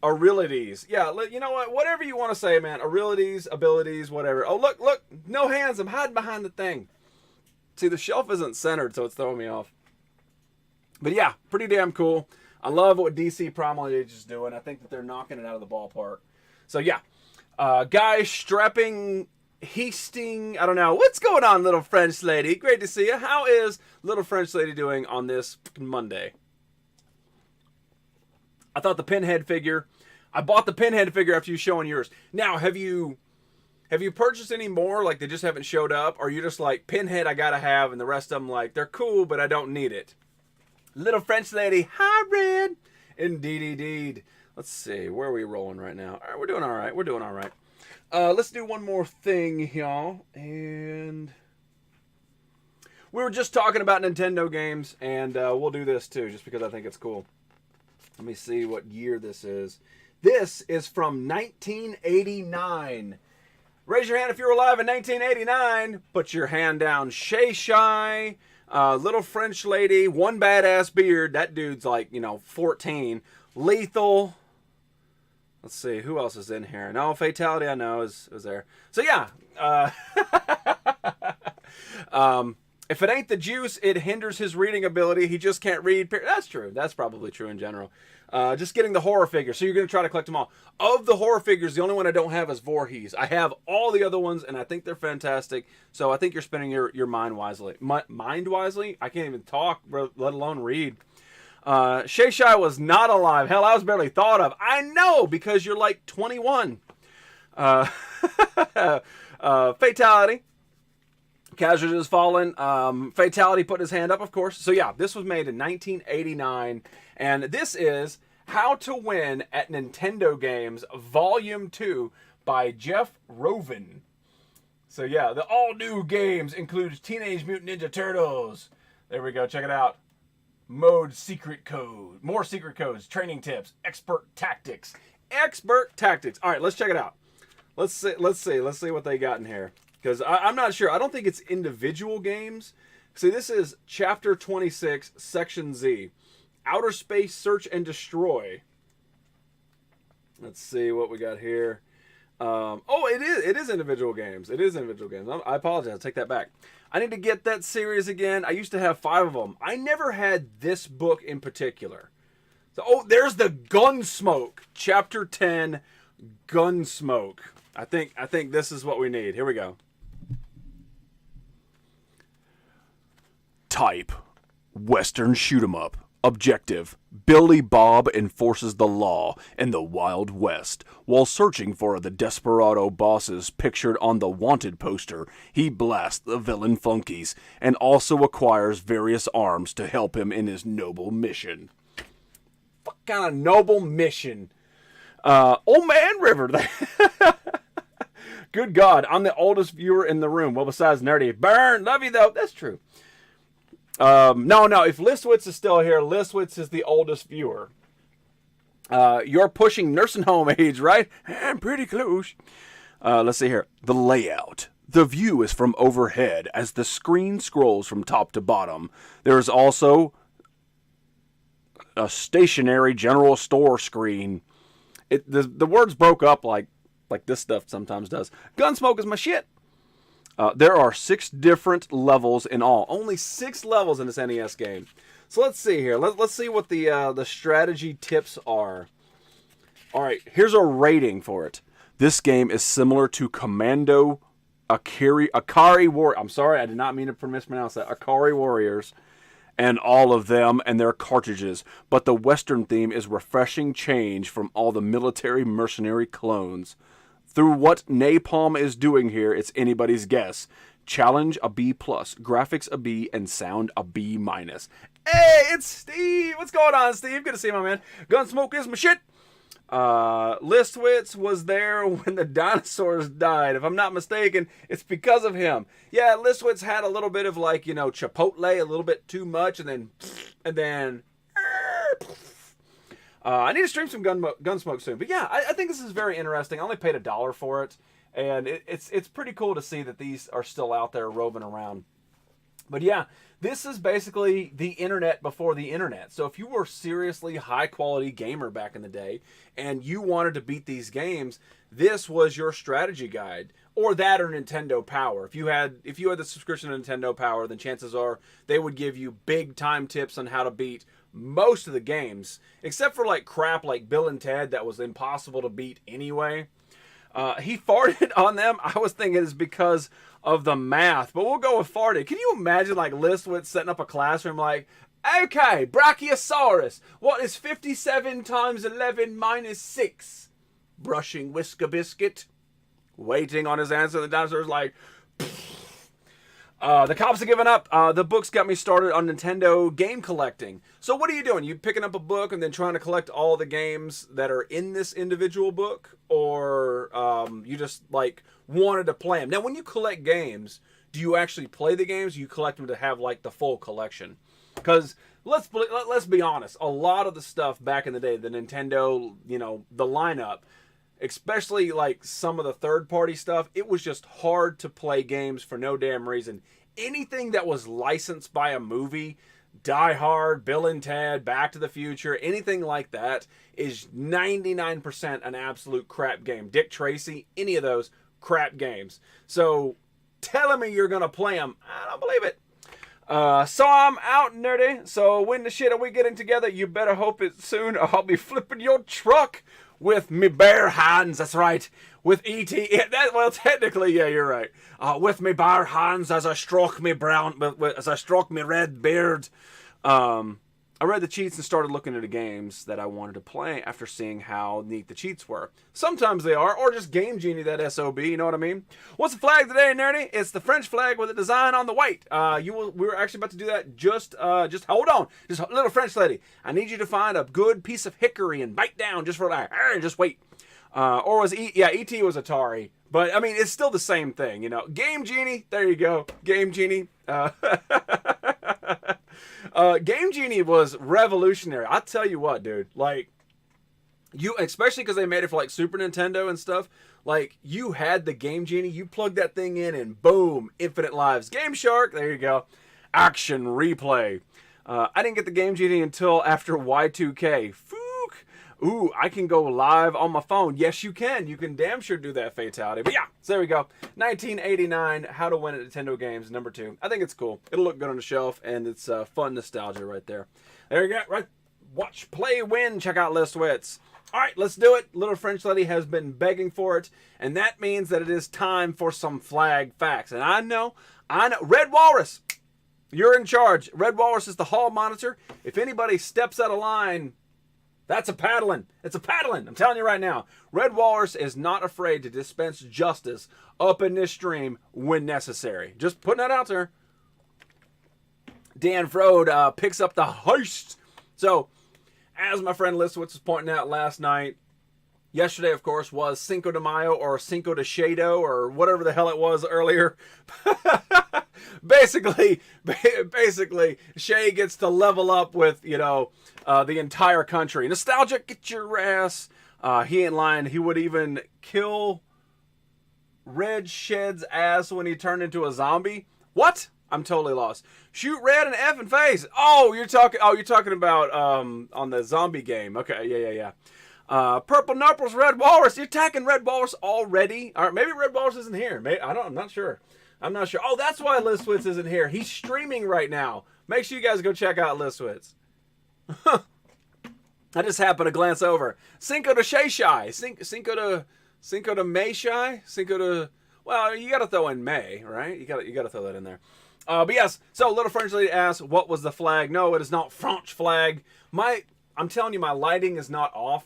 abilities. Yeah, you know what? Whatever you want to say, man. Abilities, whatever. Oh, look. No hands. I'm hiding behind the thing. See, the shelf isn't centered, so it's throwing me off. But yeah, pretty damn cool. I love what DC Primal Age is doing. I think that they're knocking it out of the ballpark. So yeah. Guys strapping... Heasting, I don't know. What's going on, little French lady? Great to see you. How is little French lady doing on this Monday? I thought the Pinhead figure. I bought the Pinhead figure after you showing yours. Now, have you purchased any more? Like they just haven't showed up? Or are you just like, Pinhead I gotta have, and the rest of them like, they're cool, but I don't need it? Little French lady. Hi, Red. Indeed. Let's see. Where are we rolling right now? All right, we're doing all right. Let's do one more thing, y'all. And we were just talking about Nintendo games, and we'll do this too, just because I think it's cool. Let me see what year this is. This is from 1989. Raise your hand if you were alive in 1989. Put your hand down. Shay, little French lady, one badass beard. That dude's like, 14. Lethal. Let's see, who else is in here? No, Fatality I know is there. So yeah, if it ain't the juice, it hinders his reading ability. He just can't read. That's true. That's probably true in general. Just getting the horror figures. So you're going to try to collect them all. Of the horror figures, the only one I don't have is Voorhees. I have all the other ones, and I think they're fantastic. So I think you're spending your mind wisely. Mind wisely? I can't even talk, let alone read. Shay was not alive. Hell, I was barely thought of. I know, because you're like 21. Fatality. Casualty has fallen. Fatality put his hand up, of course. So yeah, this was made in 1989. And this is How to Win at Nintendo Games Volume 2 by Jeff Rovin. So yeah, the all-new games includes Teenage Mutant Ninja Turtles. There we go. Check it out. Mode secret code. More secret codes. Training tips. Expert tactics. All right, let's check it out. Let's see what they got in here. Because I'm not sure. I don't think it's individual games. See, this is Chapter 26, Section Z. Outer Space Search and Destroy. Let's see what we got here. It is individual games. I apologize. Take that back. I need to get that series again. I used to have 5 of them. I never had this book in particular. So, there's the Gunsmoke. Chapter 10, Gunsmoke. I think this is what we need. Here we go. Type Western shoot 'em up Objective: Billy Bob enforces the law in the Wild West. While searching for the desperado bosses pictured on the wanted poster, he blasts the villain flunkies and also acquires various arms to help him in his noble mission. What kind of noble mission? Old Man River. Good God, I'm the oldest viewer in the room. Well, besides Nerdy. Burn, love you though. That's true. No, if Listwitz is still here, Listwitz is the oldest viewer. You're pushing nursing home age, right? I'm pretty close. Let's see here. The layout. The view is from overhead as the screen scrolls from top to bottom. There is also a stationary general store screen. The words broke up like this stuff sometimes does. Gunsmoke is my shit. There are 6 different levels in all. Only 6 levels in this NES game. So let's see here. Let's see what the strategy tips are. All right, here's a rating for it. This game is similar to Commando Akari War. I'm sorry, I did not mean to mispronounce that. Akari Warriors, and all of them and their cartridges. But the Western theme is refreshing change from all the military mercenary clones. Through what Napalm is doing here, it's anybody's guess. Challenge a B+, graphics a B, and sound a B-. Hey, it's Steve! What's going on, Steve? Good to see you, my man. Gunsmoke is my shit! Listwitz was there when the dinosaurs died. If I'm not mistaken, it's because of him. Yeah, Listwitz had a little bit of Chipotle, a little bit too much, and then I need to stream some Gunsmoke soon. But yeah, I think this is very interesting. I only paid $1 for it. And it's pretty cool to see that these are still out there roving around. But yeah, this is basically the internet before the internet. So if you were seriously high quality gamer back in the day and you wanted to beat these games, this was your strategy guide. Or that or Nintendo Power. If you had the subscription to Nintendo Power, then chances are they would give you big time tips on how to beat most of the games, except for crap like Bill and Ted that was impossible to beat anyway. He farted on them. I was thinking it's because of the math, but we'll go with farted. Can you imagine Listwitz setting up a classroom okay, Brachiosaurus, what is 57 times 11 minus 6? Brushing Whisk-a-Biscuit. Waiting on his answer. The dinosaur's the cops have given up. The books got me started on Nintendo game collecting. So what are you doing? You picking up a book and then trying to collect all the games that are in this individual book? Or you just wanted to play them? Now when you collect games, do you actually play the games? Or you collect them to have the full collection? Because let's be honest, a lot of the stuff back in the day, the Nintendo, the lineup, especially some of the third-party stuff, it was just hard to play games for no damn reason. Anything that was licensed by a movie, Die Hard, Bill and Ted, Back to the Future, anything like that is 99% an absolute crap game. Dick Tracy, any of those, crap games. So telling me you're going to play them, I don't believe it. So I'm out, nerdy. So when the shit are we getting together? You better hope it's soon or I'll be flipping your truck with me bare hands. That's right. With E.T. Yeah, well, technically, yeah, you're right. With me bare hands as I stroke me red beard. I read the cheats and started looking at the games that I wanted to play after seeing how neat the cheats were. Sometimes they are, or just Game Genie, that SOB, you know what I mean? What's the flag today, nerdy? It's the French flag with a design on the white. We're actually about to do that. Just hold on. Just a little French lady. I need you to find a good piece of hickory and bite down just for that. Just wait. Or was E.T. was Atari. But, I mean, it's still the same thing, Game Genie, there you go. Game Genie. Game Genie was revolutionary. I'll tell you what, dude. Especially because they made it for Super Nintendo and stuff. You had the Game Genie, you plugged that thing in, and boom, infinite lives. Game Shark, there you go. Action replay. I didn't get the Game Genie until after Y2K. Fook. Ooh, I can go live on my phone. Yes, you can. You can damn sure do that, Fatality. But yeah, so there we go. 1989, How to Win at Nintendo Games, number 2. I think it's cool. It'll look good on the shelf, and it's fun nostalgia right there. There you go. Right. Watch, play, win. Check out Listwitz. All right, let's do it. Little French Lady has been begging for it, and that means that it is time for some flag facts. And I know. Red Walrus. You're in charge. Red Walrus is the hall monitor. If anybody steps out of line, that's a paddling. It's a paddling. I'm telling you right now. Red Walrus is not afraid to dispense justice up in this stream when necessary. Just putting that out there. Dan Frode picks up the heist. So, as my friend Listowitz was pointing out last night, yesterday, of course, was Cinco de Mayo or Cinco de Shado or whatever the hell it was earlier. basically, Shay gets to level up with, the entire country. Nostalgic, get your ass. He ain't lying. He would even kill Red Shed's ass when he turned into a zombie. What? I'm totally lost. Shoot Red and F in face. Oh, you're talking about on the zombie game. Okay, yeah. Purple Nurple's Red Walrus. You're attacking Red Walrus already? All right, maybe Red Walrus isn't here. I'm not sure. Oh, that's why Listowitz isn't here. He's streaming right now. Make sure you guys go check out Listowitz. I just happened to glance over. Cinco de Shay. Cinco de May Shy? Well, you got to throw in May, right? You got to throw that in there. But yes, so Little French Lady asks, what was the flag? No, it is not French flag. I'm telling you, my lighting is not off.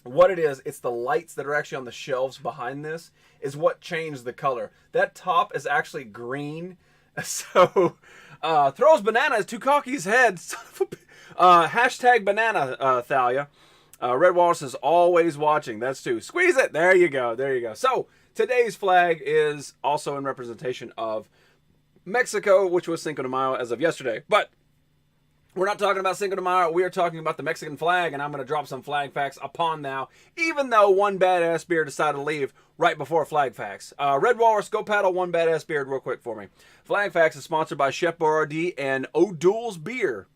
What it is, it's the lights that are actually on the shelves behind this is what changed the color. That top is actually green. So, throws banana at Tukaki's head. Hashtag banana, Thalia. Red Walrus is always watching. That's two. Squeeze it. There you go. So, today's flag is also in representation of Mexico, which was Cinco de Mayo as of yesterday. But we're not talking about Cinco de Mayo. We are talking about the Mexican flag, and I'm going to drop some flag facts upon now, even though one badass beard decided to leave right before flag facts. Red Walrus, go paddle one badass beard real quick for me. Flag facts is sponsored by Chef Boyardee and O'Doul's Beer.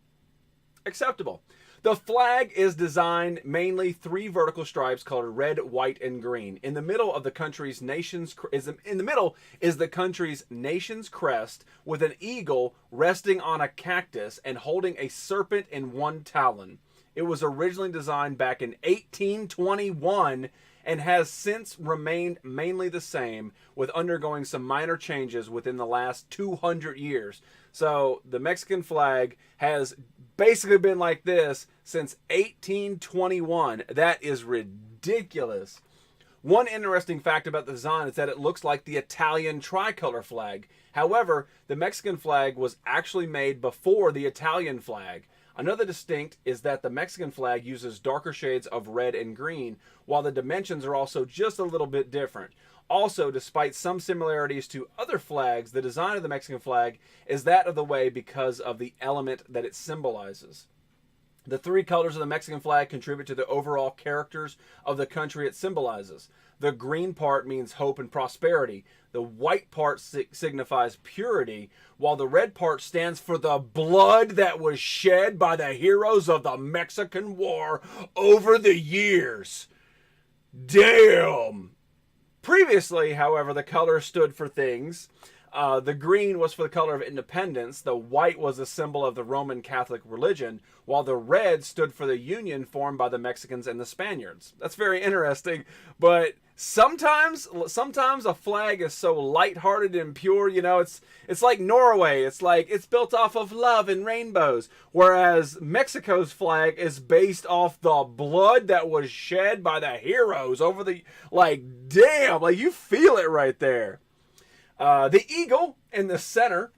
Acceptable. The flag is designed mainly 3 vertical stripes colored red, white, and green. In the middle of the country's nation's is the country's nation's crest with an eagle resting on a cactus and holding a serpent in one talon. It was originally designed back in 1821 and has since remained mainly the same, with undergoing some minor changes within the last 200 years. So the Mexican flag has basically been like this since 1821. That is ridiculous. One interesting fact about the design is that it looks like the Italian tricolor flag. However, the Mexican flag was actually made before the Italian flag. Another distinct is that the Mexican flag uses darker shades of red and green, while the dimensions are also just a little bit different. Also, despite some similarities to other flags, the design of the Mexican flag is that of the way because of the element that it symbolizes. The 3 colors of the Mexican flag contribute to the overall characters of the country it symbolizes. The green part means hope and prosperity. The white part signifies purity, while the red part stands for the blood that was shed by the heroes of the Mexican War over the years. Damn! Previously, however, the color stood for things. The green was for the color of independence. The white was a symbol of the Roman Catholic religion, while the red stood for the union formed by the Mexicans and the Spaniards. That's very interesting, but sometimes a flag is so lighthearted and pure, it's like Norway. It's built off of love and rainbows, whereas Mexico's flag is based off the blood that was shed by the heroes over the, damn, you feel it right there. The eagle in the center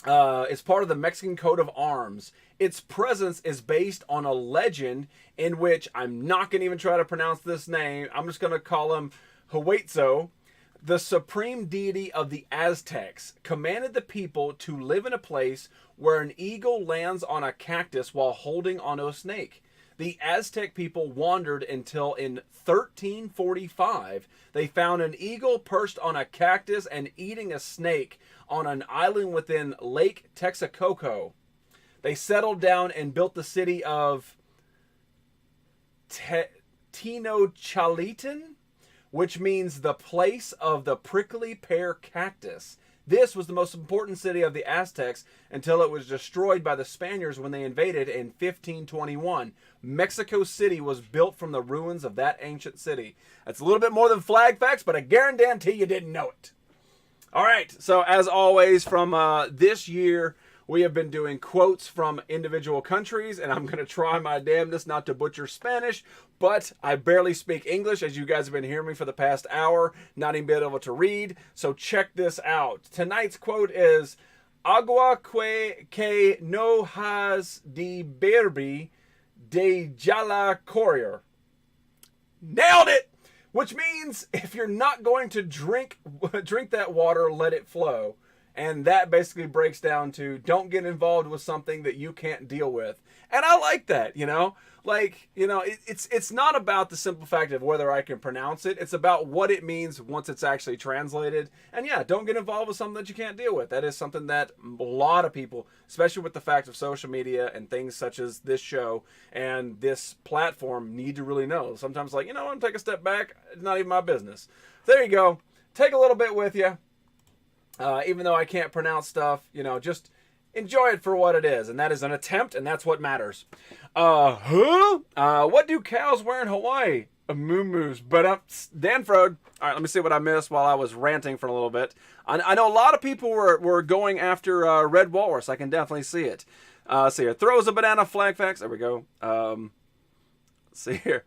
is part of the Mexican coat of arms. Its presence is based on a legend in which, I'm not going to even try to pronounce this name, I'm just going to call him Huitzo, the supreme deity of the Aztecs, commanded the people to live in a place where an eagle lands on a cactus while holding onto a snake. The Aztec people wandered until in 1345 they found an eagle perched on a cactus and eating a snake on an island within Lake Texcoco. They settled down and built the city of Tenochtitlan, which means the place of the prickly pear cactus. This was the most important city of the Aztecs until it was destroyed by the Spaniards when they invaded in 1521. Mexico City was built from the ruins of that ancient city. That's a little bit more than flag facts, but I guarantee you didn't know it. All right, so as always, from this year, we have been doing quotes from individual countries, and I'm going to try my damnedest not to butcher Spanish, but I barely speak English, as you guys have been hearing me for the past hour, not even being able to read. So check this out. Tonight's quote is, Agua que no has de beber de jala correr. Nailed it! Which means if you're not going to drink that water, let it flow. And that basically breaks down to don't get involved with something that you can't deal with. And I like that, you know? Like, you know, it's not about the simple fact of whether I can pronounce it. It's about what it means once it's actually translated. And yeah, don't get involved with something that you can't deal with. That is something that a lot of people, especially with the fact of social media and things such as this show and this platform, need to really know. Sometimes like, you know, I'm take a step back. It's not even my business. There you go. Take a little bit with you. Even though I can't pronounce stuff, you know, just enjoy it for what it is. And that is an attempt, and that's what matters. What do cows wear in Hawaii? Moo-moos. But Danfrode. All right, let me see what I missed while I was ranting for a little bit. I know a lot of people were going after Red Walrus. I can definitely see it. See here. Throws a banana, flag facts. There we go. See here.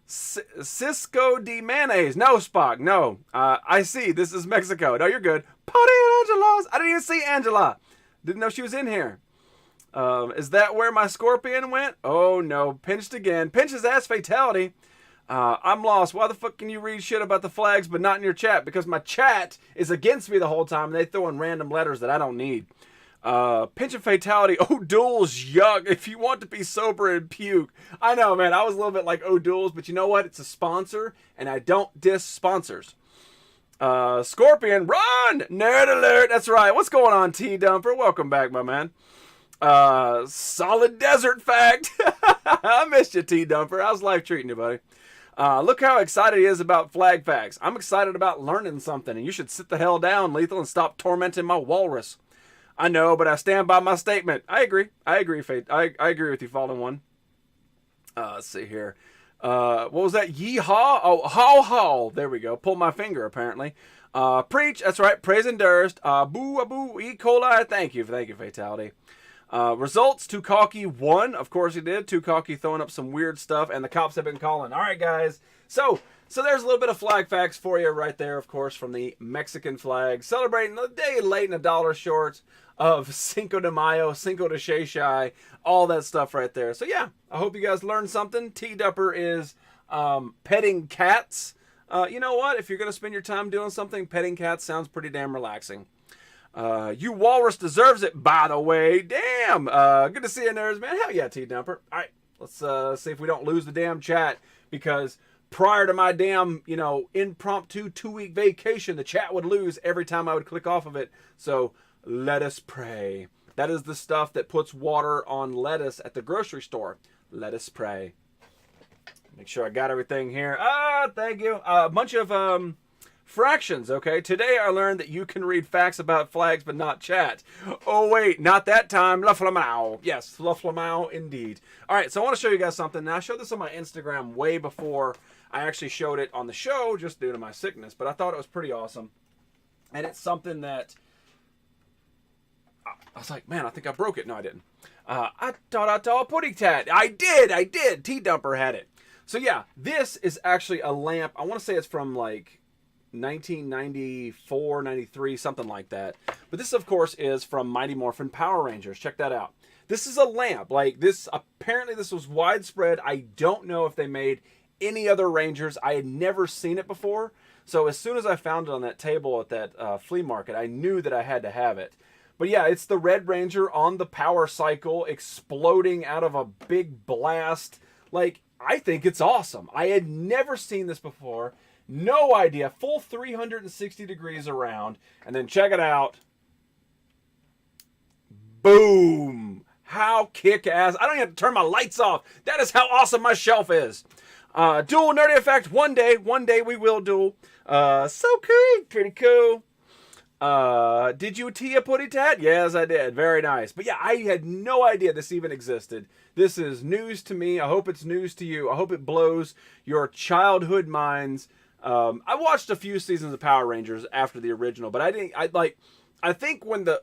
Cisco de mayonnaise. No, Spock. No. I see. This is Mexico. No, you're good. Party at Angela's. I didn't even see Angela. Didn't know she was in here. Is that where my scorpion went? Oh, no. Pinched again. Pinch his ass fatality. I'm lost. Why the fuck can you read shit about the flags but not in your chat? Because my chat is against me the whole time. And they throw in random letters that I don't need. Pinch and fatality. O'Doul's yuck. If you want to be sober and puke. I know, man. I was a little bit like O'Doul's, but you know what? It's a sponsor, and I don't diss sponsors. Scorpion, run! Nerd alert. That's right. What's going on, T-Dumper? Welcome back, my man. Solid desert fact. I missed you, T-Dumper. How's life treating you, buddy? Look how excited he is about flag facts. I'm excited about learning something, and you should sit the hell down, Lethal, and stop tormenting my walrus. I know, but I stand by my statement. I agree. I agree, Fate. I agree with you, Fallen One. Let's see here. What was that? Yeehaw? Oh, haw. There we go. Pull my finger, apparently. Preach. That's right. Praise and Durst. Boo, boo, E. coli. Thank you, Fatality. Results, Tukaki won. Of course he did. Tukaki throwing up some weird stuff, and the cops have been calling. All right, guys. So there's a little bit of flag facts for you right there, of course, from the Mexican flag. Celebrating a day late and $1 short of Cinco de Mayo, Cinco de Shay, all that stuff right there. So yeah, I hope you guys learned something. T-Dupper is petting cats. You know what? If you're going to spend your time doing something, petting cats sounds pretty damn relaxing. You walrus deserves it, by the way. Damn. Good to see you, nerds, man. Hell yeah, T-Dumper. All right, let's see if we don't lose the damn chat, because prior to my damn, you know, impromptu 2-week vacation, the chat would lose every time I would click off of it. So let us pray. That is the stuff that puts water on lettuce at the grocery store. Let us pray. Make sure I got everything here. Thank you. A bunch of fractions, okay? Today I learned that you can read facts about flags but not chat. Oh, wait, not that time. La Flamau. Yes, La Flamau indeed. All right, so I want to show you guys something. Now, I showed this on my Instagram way before I actually showed it on the show just due to my sickness, but I thought it was pretty awesome. And it's something that I was like, man, I think I broke it. No, I didn't. I thought I saw a pudding tat. I did. T-Dumper had it. So yeah, this is actually a lamp. I want to say it's from like 1994, 93, something like that. But this, of course, is from Mighty Morphin Power Rangers. Check that out. This is a lamp. Like this, apparently this was widespread. I don't know if they made any other Rangers. I had never seen it before. So as soon as I found it on that table at that flea market, I knew that I had to have it. But yeah, it's the Red Ranger on the power cycle exploding out of a big blast. Like, I think it's awesome. I had never seen this before. No idea. Full 360 degrees around. And then check it out. Boom. How kick-ass. I don't even have to turn my lights off. That is how awesome my shelf is. Dual nerdy effect. One day we will duel. So cool. Pretty cool. Did you tee a putty tat? Yes, I did. Very nice. But yeah, I had no idea this even existed. This is news to me. I hope it's news to you. I hope it blows your childhood minds. I watched a few seasons of Power Rangers after the original, but I think when the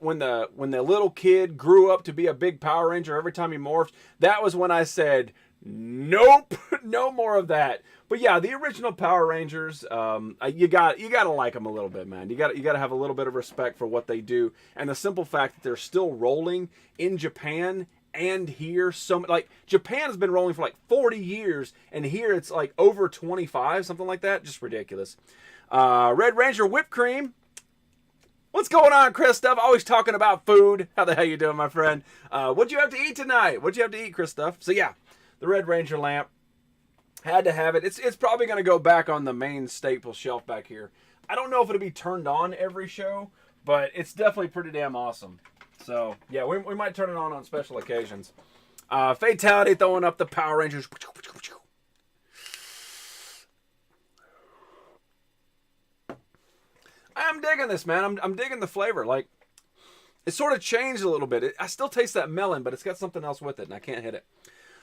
little kid grew up to be a big Power Ranger, every time he morphed, that was when I said, nope, no more of that. But yeah, the original Power Rangers, you got to like them a little bit, man. You got to have a little bit of respect for what they do, and the simple fact that they're still rolling in Japan and here. So like Japan has been rolling for like 40 years, and here it's like over 25, something like that. Just ridiculous. Red Ranger whipped cream. What's going on, Chris Stuff? Always talking about food. How the hell you doing, my friend? What'd you have to eat tonight? What'd you have to eat, Chris Stuff? So yeah, the Red Ranger lamp. Had to have it. It's probably going to go back on the main staple shelf back here. I don't know if it'll be turned on every show, but it's definitely pretty damn awesome. So, yeah, we might turn it on special occasions. Fatality throwing up the Power Rangers. I'm digging this, man. I'm digging the flavor. Like, it sort of changed a little bit. I still taste that melon, but it's got something else with it, and I can't hit it.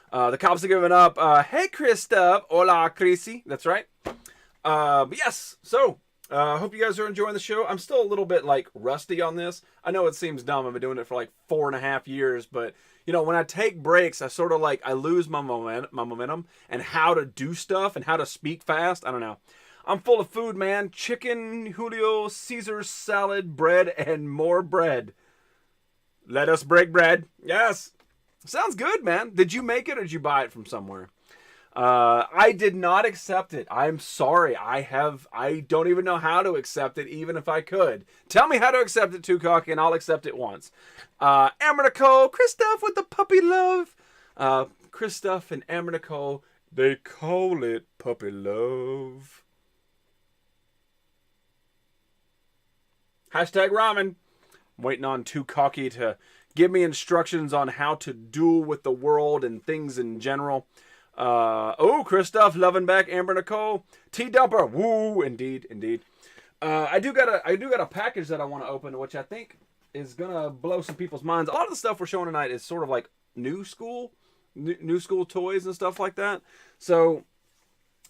The cops are giving up. Hey, Christoph. Hola, Chrissy. That's right. But yes, so hope you guys are enjoying the show. I'm still a little bit like rusty on this. I know it seems dumb. I've been doing it for like 4.5 years, but you know, when I take breaks, I sort of like I lose my momentum and how to do stuff and how to speak fast. I don't know. I'm full of food, man. Chicken, Julio, Caesar salad, bread, and more bread. Let us break bread. Yes. Sounds good, man. Did you make it or did you buy it from somewhere? I did not accept it. I'm sorry. I don't even know how to accept it, even if I could. Tell me how to accept it, Too Cocky, and I'll accept it once. Amber Nicole, Christoph with the puppy love. Christoph and Amber Nicole, they call it puppy love. Hashtag ramen. I'm waiting on Too Cocky to give me instructions on how to duel with the world and things in general. Christoph, loving back, Amber Nicole, T Dumper, woo, indeed. I do got a package that I want to open, which I think is gonna blow some people's minds. A lot of the stuff we're showing tonight is sort of like new school toys and stuff like that. So,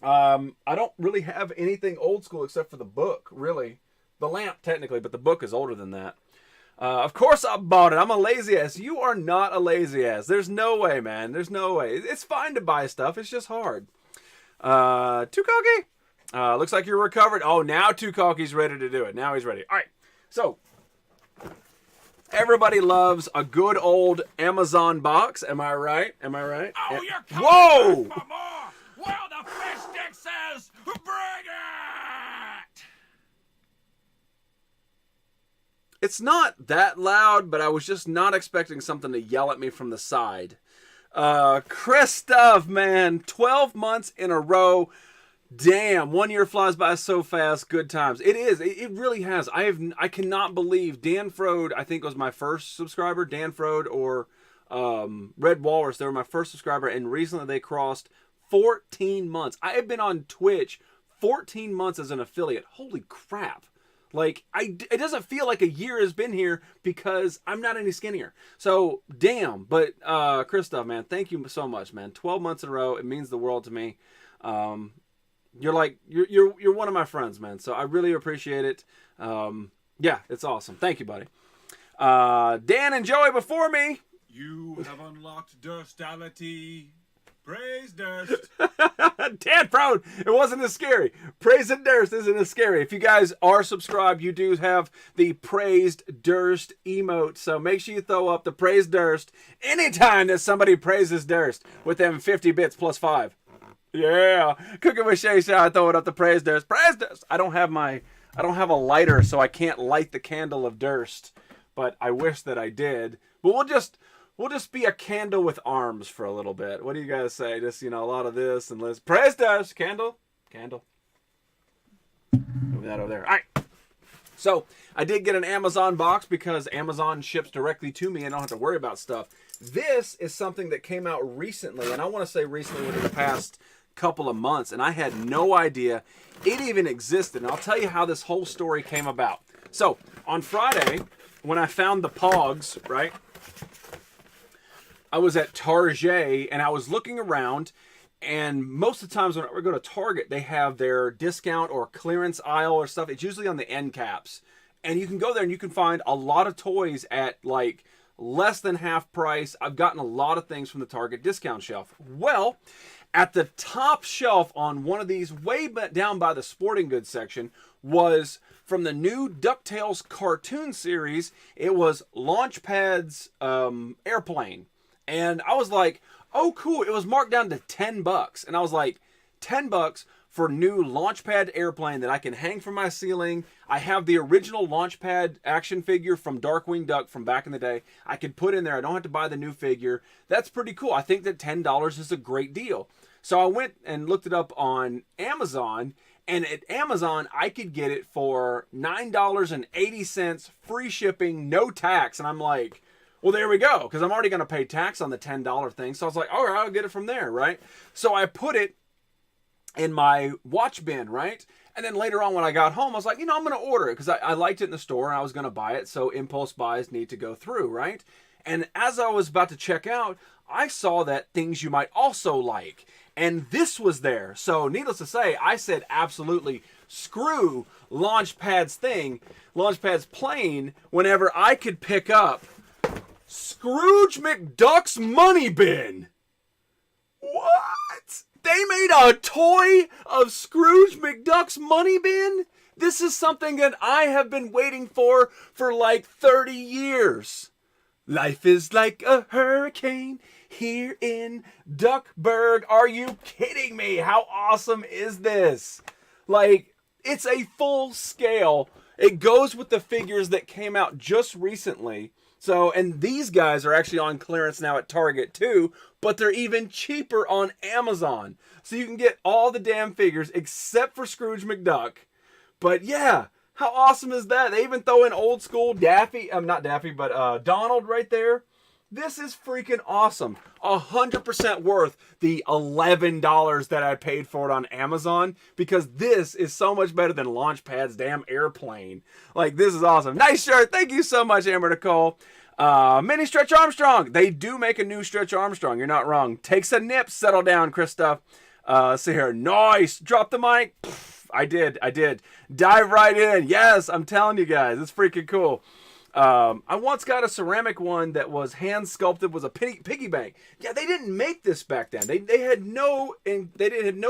I don't really have anything old school except for the book, really. The lamp, technically, but the book is older than that. Of course I bought it. I'm a lazy ass. You are not a lazy ass. There's no way, man. There's no way. It's fine to buy stuff. It's just hard. Too Cocky? Looks like you're recovered. Oh, now Too Cocky's ready to do it. Now he's ready. All right. So, everybody loves a good old Amazon box. Am I right? Am I right? Oh, you're coming Whoa! back for more. Well, the fish stick says, bring it! It's not that loud, but I was just not expecting something to yell at me from the side. Christoph, man, 12 months in a row. Damn, 1 year flies by so fast. Good times. It is. It really has. I cannot believe Dan Frode, I think was my first subscriber. Dan Frode or Red Walrus, they were my first subscriber, and recently they crossed 14 months. I have been on Twitch 14 months as an affiliate. Holy crap. Like, it doesn't feel like a year has been here because I'm not any skinnier. So, damn. But, Christoph, man, thank you so much, man. 12 months in a row. It means the world to me. You're one of my friends, man. So, I really appreciate it. Yeah, it's awesome. Thank you, buddy. Dan and Joey before me. You have unlocked Durstality. Praise Durst. Dan Proud. It wasn't as scary. Praise and Durst isn't as scary. If you guys are subscribed, you do have the Praised Durst emote. So make sure you throw up the Praised Durst anytime that somebody praises Durst with them 50 bits plus 5. Yeah. Cooking with Shay Shay, throwing up the Praised Durst. Praised Durst. I don't have a lighter, so I can't light the candle of Durst. But I wish that I did. But we'll just be a candle with arms for a little bit. What do you guys say? Just, a lot of this and let's praise Durst. Candle. Move that over there. All right. So I did get an Amazon box because Amazon ships directly to me and I don't have to worry about stuff. This is something that came out recently, and I want to say recently within the past couple of months, and I had no idea it even existed. And I'll tell you how this whole story came about. So on Friday, when I found the Pogs, right? I was at Target and I was looking around, and most of the times when we go to Target, they have their discount or clearance aisle or stuff. It's usually on the end caps. And you can go there and you can find a lot of toys at like less than half price. I've gotten a lot of things from the Target discount shelf. Well, at the top shelf on one of these, way down by the sporting goods section, was from the new DuckTales cartoon series. It was Launchpad's airplane. And I was like, oh, cool. It was marked down to $10. And I was like, $10 for new Launchpad airplane that I can hang from my ceiling. I have the original Launchpad action figure from Darkwing Duck from back in the day. I could put in there. I don't have to buy the new figure. That's pretty cool. I think that $10 is a great deal. So I went and looked it up on Amazon. And at Amazon, I could get it for $9.80, free shipping, no tax. And I'm like, well, there we go. Because I'm already going to pay tax on the $10 thing. So I was like, all right, I'll get it from there, right? So I put it in my watch bin, right? And then later on when I got home, I was like, I'm going to order it because I liked it in the store and I was going to buy it. So impulse buys need to go through, right? And as I was about to check out, I saw that things you might also like. And this was there. So needless to say, I said absolutely screw Launchpad's plane whenever I could pick up Scrooge McDuck's money bin. What? They made a toy of Scrooge McDuck's money bin? This is something that I have been waiting for like 30 years. Life is like a hurricane here in Duckburg. Are you kidding me? How awesome is this? Like, it's a full scale. It goes with the figures that came out just recently. So, and these guys are actually on clearance now at Target too, but they're even cheaper on Amazon. So you can get all the damn figures except for Scrooge McDuck. But yeah, how awesome is that? They even throw in old school Daffy, not Daffy, but Donald right there. This is freaking awesome. 100% worth the $11 that I paid for it on Amazon, because this is so much better than Launchpad's damn airplane. Like, this is awesome. Nice shirt. Thank you so much, Amber Nicole. Mini Stretch Armstrong. They do make a new Stretch Armstrong. You're not wrong. Takes a nip. Settle down, Christoph. See here. Nice. Drop the mic. Pff, I did. Dive right in. Yes, I'm telling you guys. It's freaking cool. I once got a ceramic one that was hand sculpted, was a piggy bank. Yeah, they didn't make this back then. They had no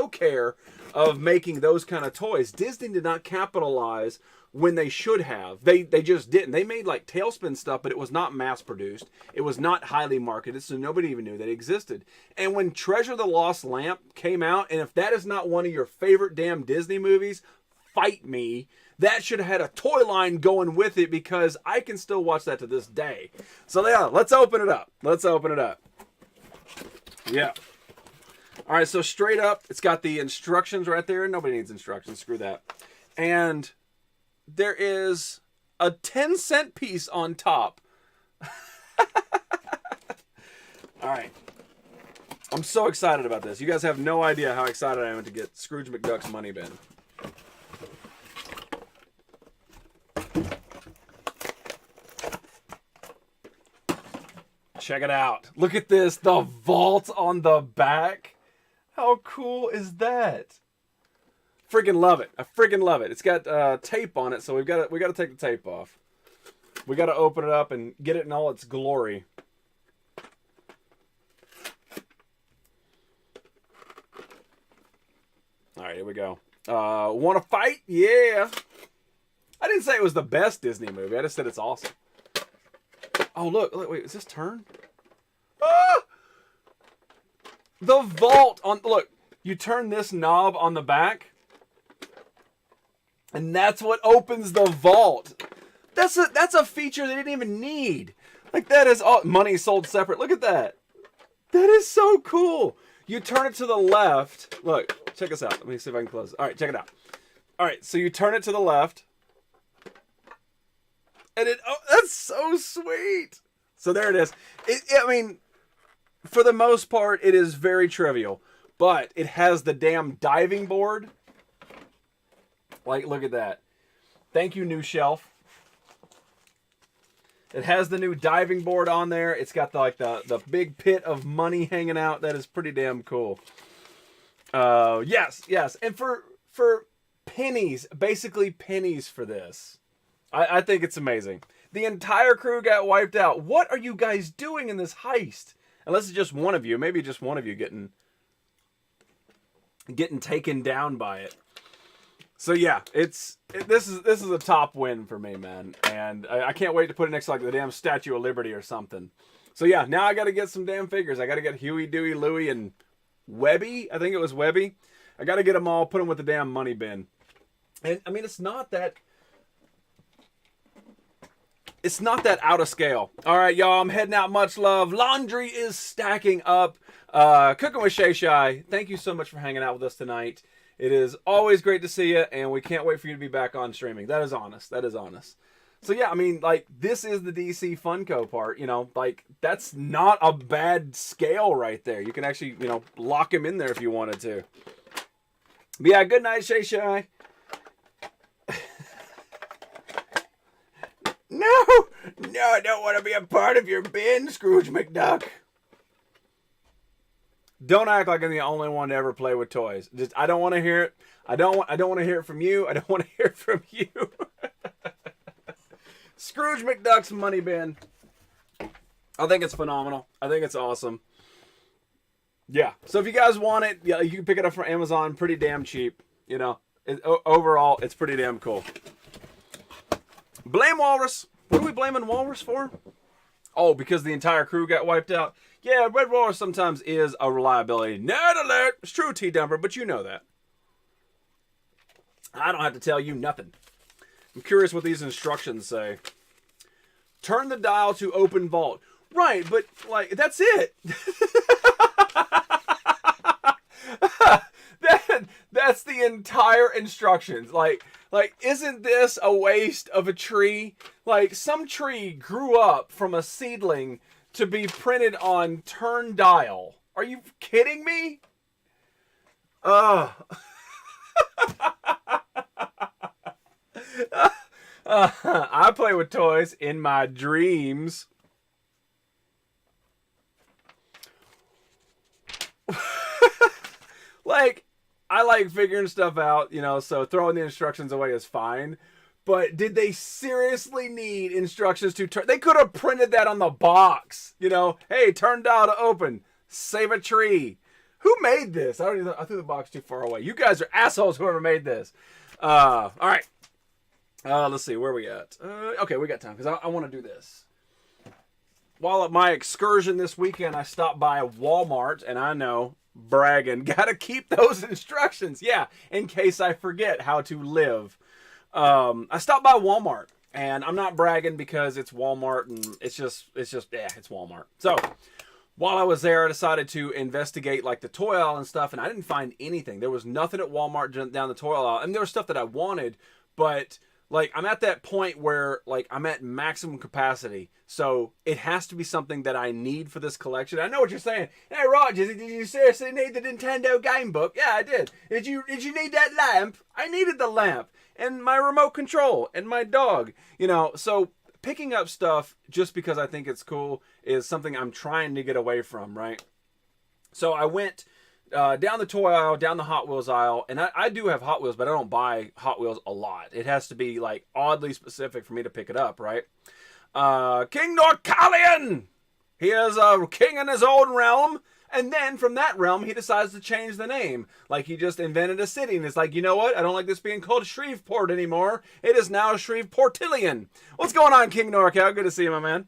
care of making those kind of toys. Disney did not capitalize when they should have. They just didn't. They made like Tailspin stuff, but it was not mass produced. It was not highly marketed, so nobody even knew that existed. And when Treasure the Lost Lamp came out, and if that is not one of your favorite damn Disney movies, fight me. That should have had a toy line going with it, because I can still watch that to this day. So yeah, let's open it up. Yeah. All right, so straight up, it's got the instructions right there. Nobody needs instructions. Screw that. And there is a 10-cent piece on top. All right. I'm so excited about this. You guys have no idea how excited I am to get Scrooge McDuck's money bin. Check it out. Look at this. The vault on the back. How cool is that? Freaking love it. I freaking love it. It's got tape on it, so we got to take the tape off. We got to open it up and get it in all its glory. All right, here we go. Want to fight? Yeah. I didn't say it was the best Disney movie. I just said it's awesome. Oh, look, wait, is this turn? Ah! The vault on, look, you turn this knob on the back, and that's what opens the vault. That's a feature they didn't even need. Like, that is all, money sold separate. Look at that. That is so cool. You turn it to the left. Look, check this out. Let me see if I can close it. All right, check it out. All right, so you turn it to the left. And that's so sweet. So there it is. I mean, for the most part, it is very trivial. But it has the damn diving board. Like, look at that. Thank you, new shelf. It has the new diving board on there. It's got the big pit of money hanging out. That is pretty damn cool. Yes. And for pennies, basically pennies for this. I think it's amazing. The entire crew got wiped out. What are you guys doing in this heist? Unless it's just one of you. Maybe just one of you getting taken down by it. So yeah, this is a top win for me, man. And I can't wait to put it next to like the damn Statue of Liberty or something. So yeah, now I got to get some damn figures. I got to get Huey, Dewey, Louie, and Webby. I think it was Webby. I got to get them all, put them with the damn money bin. And I mean, it's not that out of scale. All right, y'all, I'm heading out. Much love. Laundry is stacking up. Cooking with Shay Shy. Thank you so much for hanging out with us tonight. It is always great to see you, and we can't wait for you to be back on streaming. That is honest. That is honest. So yeah, I mean, like, this is the DC Funko part, you know, like, that's not a bad scale right there. You can actually, you know, lock him in there if you wanted to. But yeah, good night, Shay Shy. No, I don't want to be a part of your bin, Scrooge McDuck. Don't act like I'm the only one to ever play with toys. Just, I don't want to hear it. I don't want to hear it from you. I don't want to hear it from you. Scrooge McDuck's money bin. I think it's phenomenal. I think it's awesome. Yeah. So if you guys want it, yeah, you can pick it up from Amazon pretty damn cheap. You know, overall, it's pretty damn cool. Blame Walrus. What are we blaming Walrus for? Oh, because the entire crew got wiped out. Yeah, Red Walrus sometimes is a reliability. Nerd alert. It's true, T-Dumper, but you know that. I don't have to tell you nothing. I'm curious what these instructions say. Turn the dial to open vault. Right, but, like, that's it. That's the entire instructions. Like, isn't this a waste of a tree? Like, some tree grew up from a seedling to be printed on turn dial. Are you kidding me? I play with toys in my dreams. Like, I like figuring stuff out, you know, so throwing the instructions away is fine. But did they seriously need instructions to turn? They could have printed that on the box. You know, hey, turn dial to open. Save a tree. Who made this? I threw the box too far away. You guys are assholes, whoever made this. All right. Let's see, where are we at? Okay, we got time, because I want to do this. While at my excursion this weekend, I stopped by Walmart, and I know, bragging, gotta keep those instructions. Yeah, in case I forget how to live. I stopped by Walmart, and I'm not bragging because it's Walmart, and it's just, it's Walmart. So, while I was there, I decided to investigate, like, the toy aisle and stuff, and I didn't find anything. There was nothing at Walmart down the toy aisle, and there was stuff that I wanted, but, like, I'm at that point where, like, I'm at maximum capacity, so it has to be something that I need for this collection. I know what you're saying. Hey, Roger, did you seriously need the Nintendo game book? Yeah, I did. Did you need that lamp? I needed the lamp, and my remote control, and my dog. You know, so picking up stuff just because I think it's cool is something I'm trying to get away from, right? So I went down the toy aisle, down the Hot Wheels aisle, and I do have Hot Wheels, but I don't buy Hot Wheels a lot. It has to be, like, oddly specific for me to pick it up, right? King Norcalian! He is a king in his own realm, and then from that realm, he decides to change the name. Like, he just invented a city, and it's like, you know what? I don't like this being called Shreveport anymore. It is now Shreveportillion. What's going on, King Norcal? Good to see you, my man.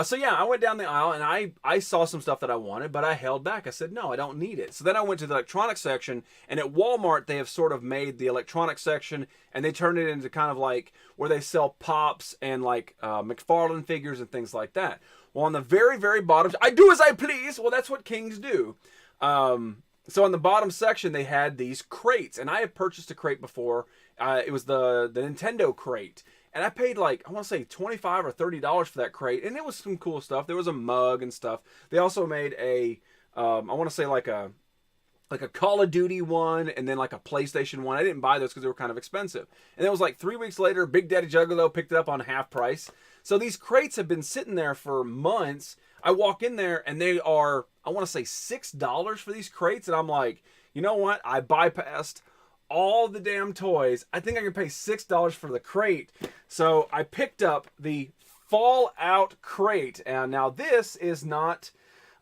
So yeah, I went down the aisle, and I saw some stuff that I wanted, but I held back. I said, no, I don't need it. So then I went to the electronics section, and at Walmart, they have sort of made the electronics section, and they turned it into kind of like where they sell Pops and like McFarlane figures and things like that. Well, on the very, very bottom, I do as I please. Well, that's what kings do. So on the bottom section, they had these crates, and I had purchased a crate before. It was the Nintendo crate. And I paid, like, I want to say $25 or $30 for that crate. And it was some cool stuff. There was a mug and stuff. They also made a, I want to say like a Call of Duty one and then like a PlayStation one. I didn't buy those because they were kind of expensive. And it was like 3 weeks later, Big Daddy Juggalo picked it up on half price. So these crates have been sitting there for months. I walk in there and they are, I want to say $6 for these crates. And I'm like, you know what? I bypassed all the damn toys. I think I can pay $6 for the crate. So I picked up the Fallout crate. And now this is not,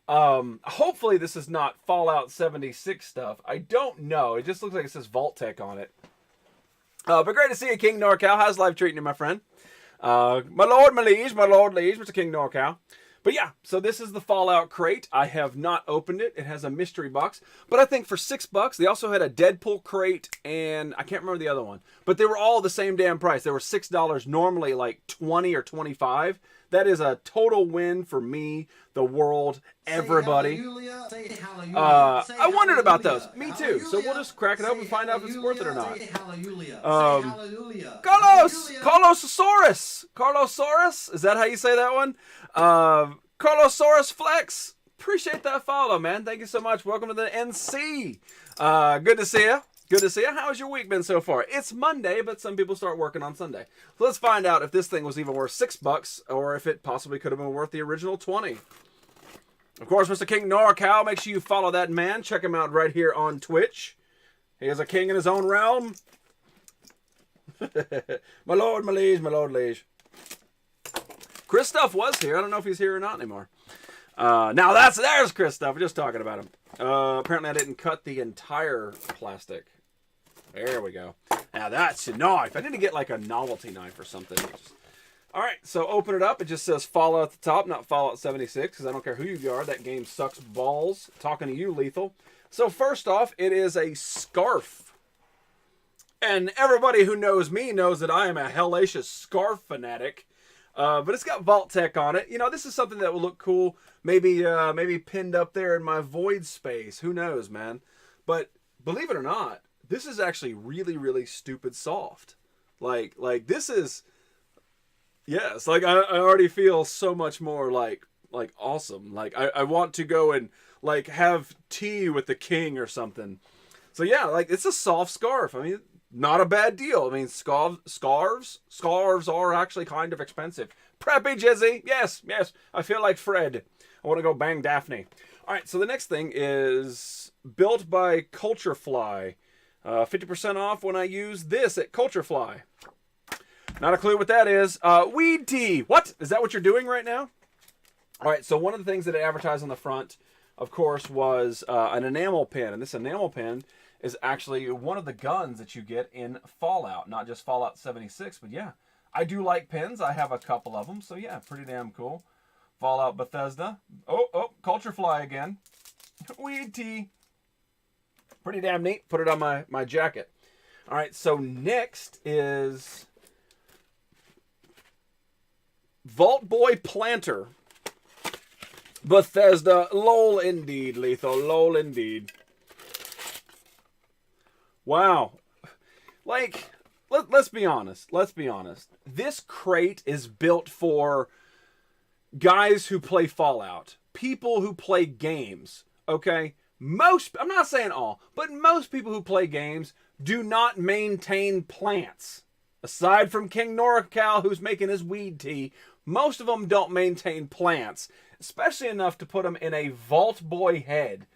hopefully this is not Fallout 76 stuff. I don't know. It just looks like it says Vault Tech on it. But great to see you, King NorCal. How's life treating you, my friend? My lord, my liege, Mr. King NorCal. But yeah, so this is the Fallout crate. I have not opened it. It has a mystery box. But I think for $6, they also had a Deadpool crate, and I can't remember the other one. But they were all the same damn price. They were $6, normally like $20 or $25. That is a total win for me, the world, everybody. I wondered about those. Me too. So we'll just crack it up and find out if it's worth it or not. Carlosaurus. Is that how you say that one? Carlosaurus Flex. Appreciate that follow, man. Thank you so much. Welcome to the NC. Good to see you. Good to see you. How has your week been so far? It's Monday, but some people start working on Sunday. So let's find out if this thing was even worth $6 or if it possibly could have been worth the original $20. Of course, Mr. King NorCal, make sure you follow that man. Check him out right here on Twitch. He is a king in his own realm. My lord, my liege. Christoph was here. I don't know if he's here or not anymore. Now there's Christoph. We're just talking about him. Apparently I didn't cut the entire plastic. There we go. Now that's a knife. I need to get like a novelty knife or something. Alright, so open it up. It just says Fallout at the top, not Fallout 76, because I don't care who you are. That game sucks balls. Talking to you, Lethal. So first off, it is a scarf. And everybody who knows me knows that I am a hellacious scarf fanatic. But it's got Vault Tech on it. You know, this is something that will look cool. Maybe pinned up there in my void space. Who knows, man? But believe it or not, this is actually really, really stupid soft. Like this is, yes. Like I already feel so much more like awesome. Like I want to go and like have tea with the king or something. So yeah, like it's a soft scarf. I mean, not a bad deal. I mean, scarves are actually kind of expensive. Preppy Jizzy, yes. I feel like Fred. I want to go bang Daphne. All right, so the next thing is built by Culturefly. 50% off when I use this at Culturefly. Not a clue what that is. Weed tea. What? Is that what you're doing right now? All right, so one of the things that it advertised on the front, of course, was an enamel pin. And this enamel pin is actually one of the guns that you get in Fallout. Not just Fallout 76, but yeah. I do like pins. I have a couple of them, so yeah, pretty damn cool. Fallout Bethesda. Oh, Culturefly again. Weed tea. Pretty damn neat. Put it on my jacket. All right, so next is Vault Boy Planter. Bethesda. Lol indeed, Lethal. Lol indeed. Wow. Like, let's be honest. Let's be honest. This crate is built for guys who play Fallout. People who play games. Okay? I'm not saying all, but most people who play games do not maintain plants. Aside from King NorCal, who's making his weed tea, most of them don't maintain plants. Especially enough to put them in a Vault Boy head.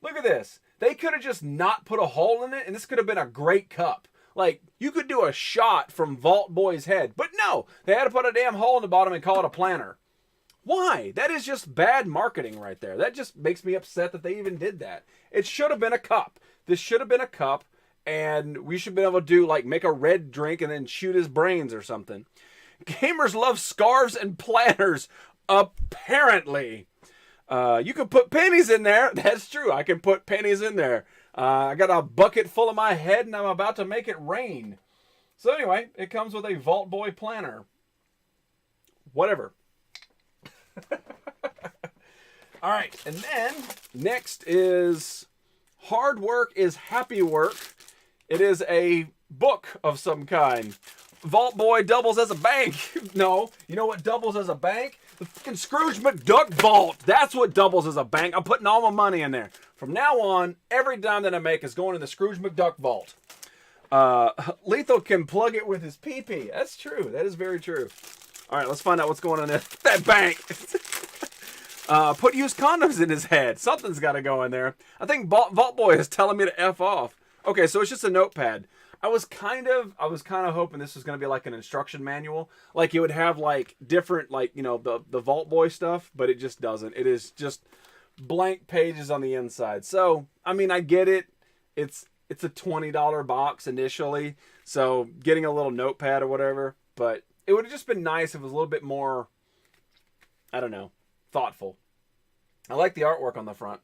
Look at this. They could have just not put a hole in it, and this could have been a great cup. Like, you could do a shot from Vault Boy's head. But no, they had to put a damn hole in the bottom and call it a planter. Why? That is just bad marketing right there. That just makes me upset that they even did that. It should have been a cup. This should have been a cup, and we should be able to do, like, make a red drink and then shoot his brains or something. Gamers love scarves and planters, apparently. You can put pennies in there. That's true. I can put pennies in there. I got a bucket full of my head, and I'm about to make it rain. So anyway, it comes with a Vault Boy planter. Whatever. All right, and then next is Hard Work is Happy Work. It is a book of some kind. Vault Boy doubles as a bank. No, you know what doubles as a bank? The fucking Scrooge McDuck vault. That's what doubles as a bank. I'm putting all my money in there. From now on, every dime that I make is going in the Scrooge McDuck vault. Lethal can plug it with his pee-pee. That's true. That is very true. All right, let's find out what's going on in that bank. Put used condoms in his head. Something's got to go in there. I think Vault Boy is telling me to F off. Okay, so it's just a notepad. I was kind of hoping this was going to be like an instruction manual, like it would have like different, like, you know, the Vault Boy stuff, but it just doesn't. It is just blank pages on the inside. So I mean, I get it. It's a $20 box initially, so getting a little notepad or whatever. But it would have just been nice if it was a little bit more, I don't know, thoughtful. I like the artwork on the front.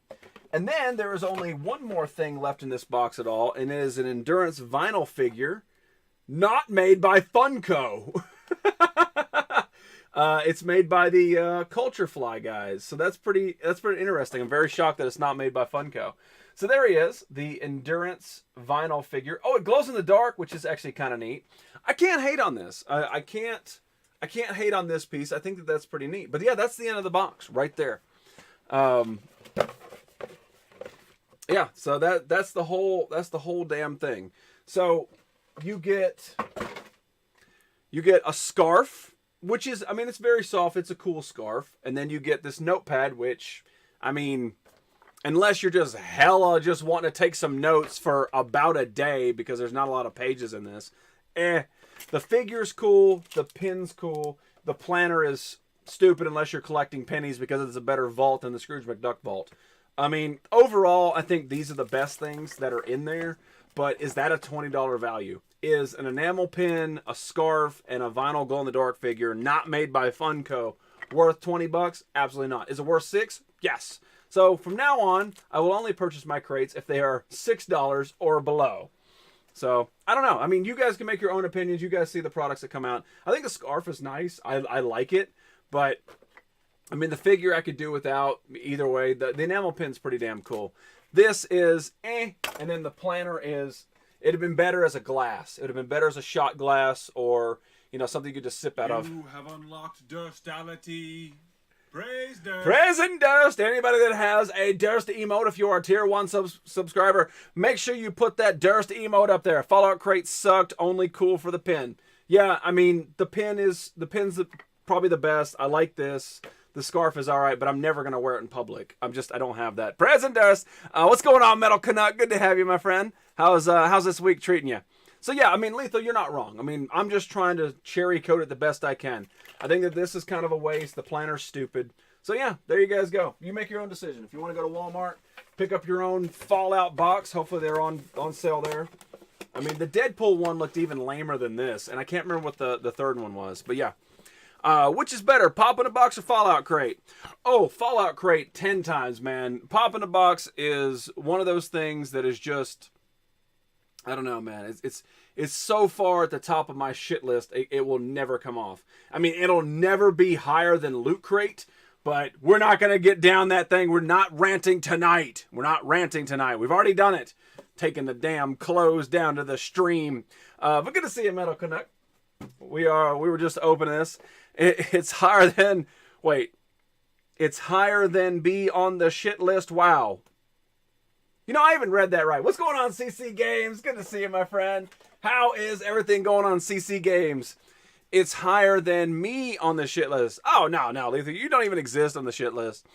And then there is only one more thing left in this box at all, and it is an endurance vinyl figure, not made by Funko. It's made by the Culture Fly guys, so that's pretty interesting. I'm very shocked that it's not made by Funko. So there he is, the endurance vinyl figure. Oh, it glows in the dark, which is actually kind of neat. I can't hate on this. I can't hate on this piece. I think that that's pretty neat. But yeah, that's the end of the box right there. Yeah, so that's the whole damn thing. So you get a scarf, which is, I mean, it's very soft. It's a cool scarf. And then you get this notepad, which, I mean, unless you're just just wanting to take some notes for about a day because there's not a lot of pages in this. The figure's cool. The pin's cool. The planner is stupid unless you're collecting pennies because it's a better vault than the Scrooge McDuck vault. I mean, overall, I think these are the best things that are in there. But is that a $20 value? Is an enamel pin, a scarf, and a vinyl glow-in-the-dark figure not made by Funko worth 20 bucks? Absolutely not. Is it worth $6? Yes. So from now on, I will only purchase my crates if they are $6 or below. So, I don't know. I mean, you guys can make your own opinions. You guys see the products that come out. I think the scarf is nice. I like it. But, I mean, the figure I could do without either way. The enamel pin's pretty damn cool. This is and then the planner is, it'd have been better as a glass. It would have been better as a shot glass or, you know, something you could just sip out of. You have unlocked Durstality. Praise Durst. Praise and Durst. Anybody that has a Durst emote, if you are a tier 1 subscriber, make sure you put that Durst emote up there. Fallout Crate sucked, only cool for the pin. Yeah, I mean, the pin's probably the best. I like this. The scarf is all right, but I'm never going to wear it in public. I don't have that. Praise and Durst. What's going on, Metal Canuck? Good to have you, my friend. How's this week treating you? So yeah, I mean, Lethal, you're not wrong. I mean, I'm just trying to cherry coat it the best I can. I think that this is kind of a waste. The planner's stupid. So yeah, there you guys go. You make your own decision. If you want to go to Walmart, pick up your own Fallout box. Hopefully they're on sale there. I mean, the Deadpool one looked even lamer than this, and I can't remember what the third one was. But yeah. Which is better, Pop in a Box or Fallout Crate? Oh, Fallout Crate 10 times, man. Pop in a Box is one of those things that is just, I don't know, man. It's so far at the top of my shit list, it will never come off. I mean, it'll never be higher than Loot Crate, but we're not going to get down that thing. We're not ranting tonight. We're not ranting tonight. We've already done it. Taking the damn clothes down to the stream. But good to see you, Metal Canuck. We were just opening this. It's higher than, it's higher than be on the shit list. Wow. You know, I haven't read that right. What's going on, CC Games? Good to see you, my friend. How is everything going on, CC Games? It's higher than me on the shit list. Oh, no, Lethal, you don't even exist on the shit list.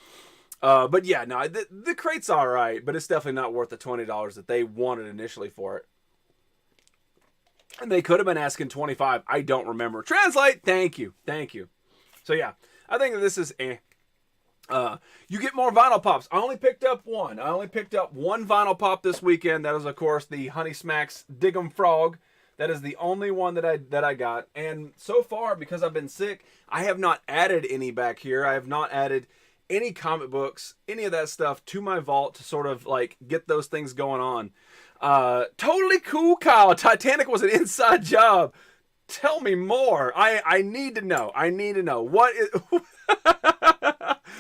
But yeah, no, the crate's all right, but it's definitely not worth the $20 that they wanted initially for it. And they could have been asking $25. I don't remember. Translate. Thank you. So yeah, I think that this is you get more vinyl pops. I only picked up one. Vinyl pop this weekend. That is, of course, the Honey Smacks Dig'em Frog. That is the only one that I got. And so far, because I've been sick, I have not added any back here. I have not added any comic books, any of that stuff to my vault to sort of like get those things going on. Totally cool, Kyle. Titanic was an inside job. Tell me more. I need to know. What is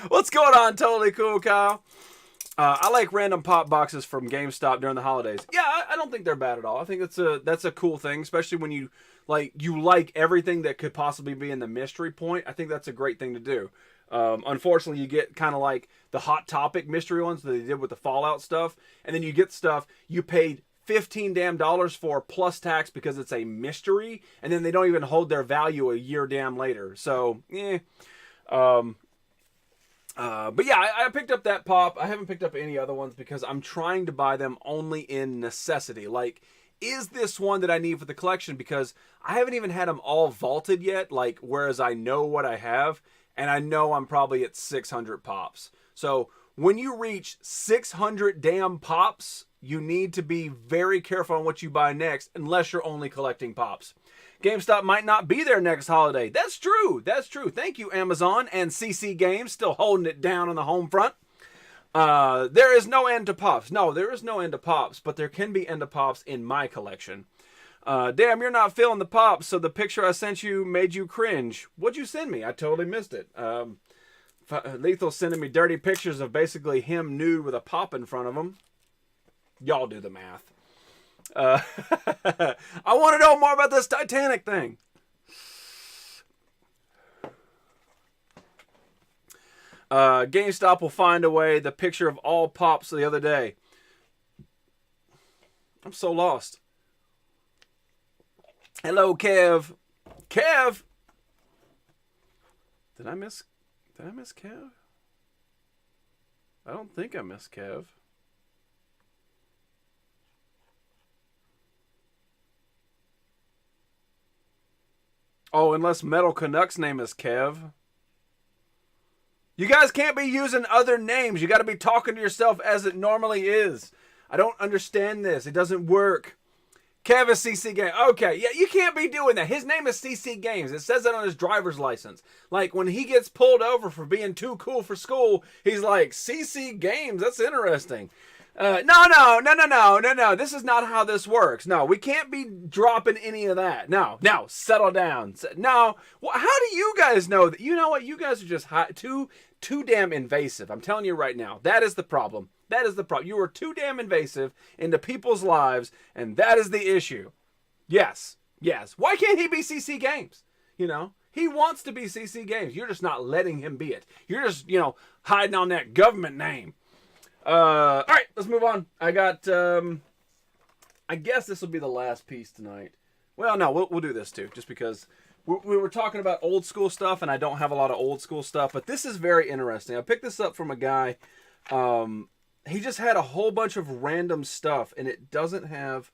what's going on, Totally Cool, Kyle? I like random pop boxes from GameStop during the holidays. Yeah, I don't think they're bad at all. I think that's a cool thing, especially when you like everything that could possibly be in the mystery point. I think that's a great thing to do. Unfortunately, you get kind of like the Hot Topic mystery ones that they did with the Fallout stuff, and then you get stuff you paid $15 damn for plus tax because it's a mystery, and then they don't even hold their value a year damn later. So, But yeah, I picked up that pop. I haven't picked up any other ones because I'm trying to buy them only in necessity. Like, is this one that I need for the collection? Because I haven't even had them all vaulted yet. Like, whereas I know what I have, and I know I'm probably at 600 pops. So when you reach 600 damn pops, you need to be very careful on what you buy next, unless you're only collecting pops. GameStop might not be there next holiday. That's true. That's true. Thank you, Amazon and CC Games, still holding it down on the home front. There is no end to pops. No, there is no end to pops, but there can be end to pops in my collection. Damn, you're not feeling the pops, so the picture I sent you made you cringe. What'd you send me? I totally missed it. Lethal's sending me dirty pictures of basically him nude with a pop in front of him. Y'all do the math. I want to know more about this Titanic thing. GameStop will find a way. The picture of all pops the other day. I'm so lost. Hello, Kev. Kev. Did I miss Kev? I don't think I missed Kev. Oh, unless Metal Canuck's name is Kev. You guys can't be using other names. You got to be talking to yourself as it normally is. I don't understand this. It doesn't work. Kev is CC Games. Okay, yeah, you can't be doing that. His name is CC Games. It says that on his driver's license. Like, when he gets pulled over for being too cool for school, he's like, CC Games, that's interesting. No. This is not how this works. No, we can't be dropping any of that. No, settle down. No, how do you guys know that? You know what? You guys are just too damn invasive. I'm telling you right now. That is the problem. That is the problem. You are too damn invasive into people's lives, and that is the issue. Yes. Why can't he be CC Games? You know, he wants to be CC Games. You're just not letting him be it. You're just, hiding on that government name. All right, let's move on. I got, I guess this will be the last piece tonight. Well, no, we'll do this too, just because we were talking about old school stuff, and I don't have a lot of old school stuff, but this is very interesting. I picked this up from a guy. He just had a whole bunch of random stuff, and it doesn't have,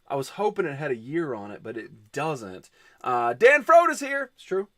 I was hoping it had a year on it, but it doesn't. Dan Frode is here. It's true.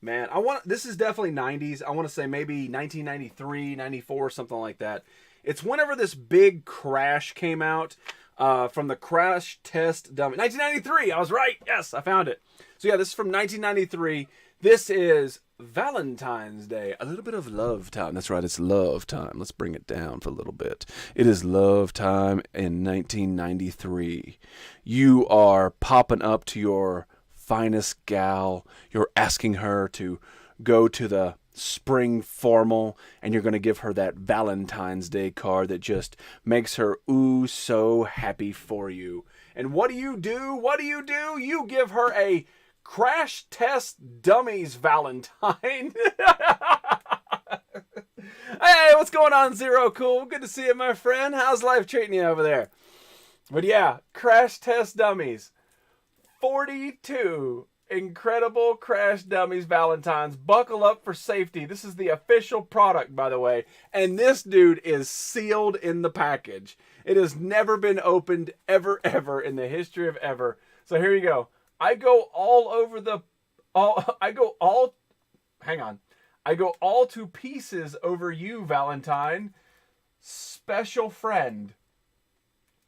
Man, this is definitely 90s. I want to say maybe 1993, 94, something like that. It's whenever this big crash came out from the Crash Test Dummy. 1993, I was right. Yes, I found it. So yeah, this is from 1993. This is Valentine's Day. A little bit of love time. That's right, it's love time. Let's bring it down for a little bit. It is love time in 1993. You are popping up to your finest gal. You're asking her to go to the spring formal, and you're going to give her that Valentine's Day card that just makes her ooh so happy for you. And what do? You give her a Crash Test Dummies Valentine. Hey, what's going on, Zero Cool? Good to see you, my friend. How's life treating you over there? But yeah, Crash Test Dummies. 42 incredible Crash Dummies Valentines. Buckle up for safety. This is the official product, by the way. And this dude is sealed in the package. It has never been opened ever in the history of ever. So here you go. I go all to pieces over you, Valentine. Special friend.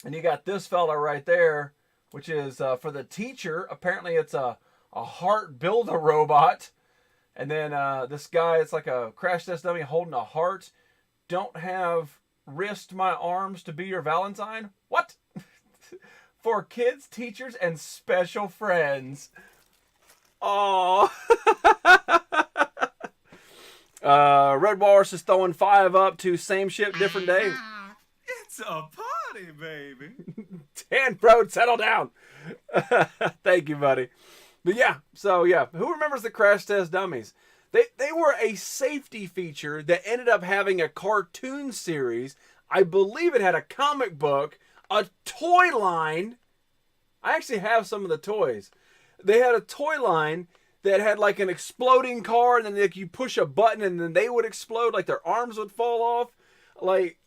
And you got this fella right there, which is for the teacher. Apparently it's a heart build-a-robot. And then this guy, it's like a crash test dummy holding a heart. Don't have wrist my arms to be your Valentine? What? For kids, teachers, and special friends. Oh. Red Walrus is throwing 5 up to same ship, different day. It's a party, baby. Dan Frode, settle down. Thank you, buddy. But yeah, so yeah, who remembers the Crash Test Dummies? They were a safety feature that ended up having a cartoon series. I believe it had a comic book, a toy line. I actually have some of the toys. They had a toy line that had like an exploding car, and then like you push a button and then they would explode, like their arms would fall off. Like,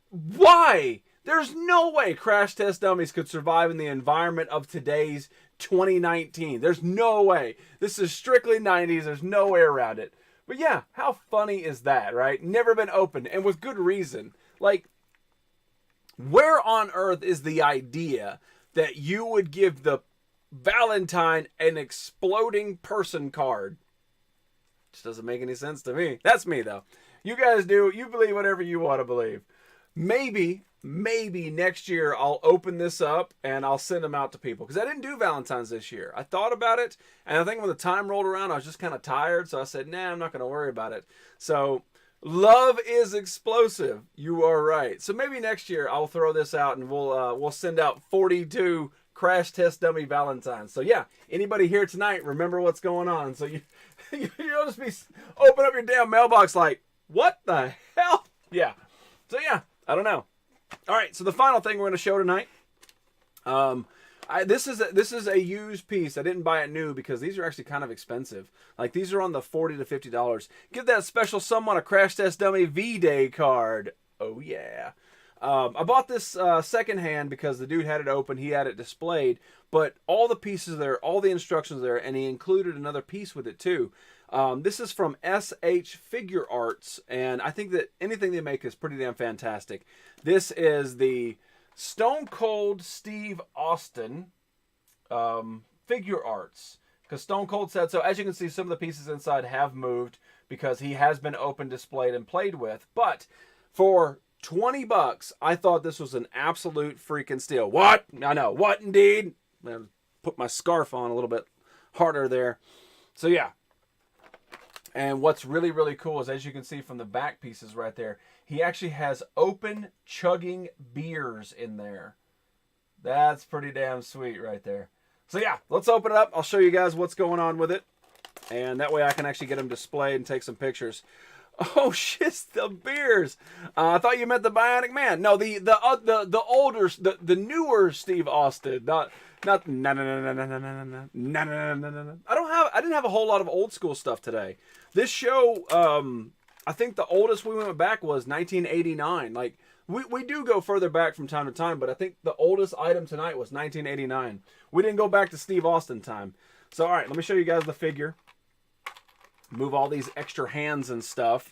why? There's no way crash test dummies could survive in the environment of today's 2019. There's no way. This is strictly 90s. There's no way around it. But yeah, how funny is that, right? Never been opened, and with good reason. Like, where on earth is the idea that you would give the Valentine an exploding person card? Just doesn't make any sense to me. That's me, though. You guys do. You believe whatever you want to believe. Maybe next year I'll open this up and I'll send them out to people. Because I didn't do Valentine's this year. I thought about it, and I think when the time rolled around, I was just kind of tired. So I said, nah, I'm not going to worry about it. So love is explosive. You are right. So maybe next year I'll throw this out and we'll send out 42 crash test dummy Valentines. So yeah, anybody here tonight, remember what's going on. So you'll just be open up your damn mailbox like, what the hell? Yeah. So yeah, I don't know. All right, so the final thing we're going to show tonight. This is a used piece. I didn't buy it new because these are actually kind of expensive. Like, these are on the $40 to $50. Give that special someone a crash test dummy V-Day card. Oh yeah. I bought this secondhand because the dude had it open. He had it displayed, but all the pieces there, all the instructions there, and he included another piece with it too. This is from SH Figure Arts, and I think that anything they make is pretty damn fantastic. This is the Stone Cold Steve Austin Figure Arts, because Stone Cold said so. As you can see, some of the pieces inside have moved because he has been open, displayed, and played with. But for $20, I thought this was an absolute freaking steal. What? I know. What indeed? I put my scarf on a little bit harder there. So yeah. And what's really, really cool is, as you can see from the back pieces right there, he actually has open chugging beers in there. That's pretty damn sweet right there. So yeah, let's open it up. I'll show you guys what's going on with it. And that way I can actually get them displayed and take some pictures. Oh shit, the beers. I thought you meant the Bionic Man. No, the older, the newer Steve Austin. Not I didn't have a whole lot of old school stuff today. This show, I think the oldest we went back was 1989. Like, we do go further back from time to time, but I think the oldest item tonight was 1989. We didn't go back to Steve Austin time. So, all right, let me show you guys the figure. Move all these extra hands and stuff.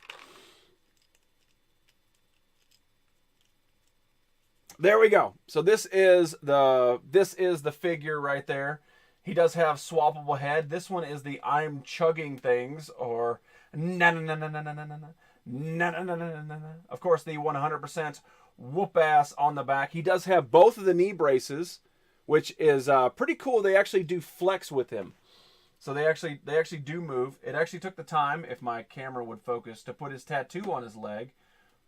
There we go. So this is the figure right there. He does have swappable head. This one is the I'm chugging things, or na na na na na na na na na na na na na. Of course, the 100% whoop ass on the back. He does have both of the knee braces, which is pretty cool. They actually do flex with him. So they actually do move. It actually took the time, if my camera would focus, to put his tattoo on his leg,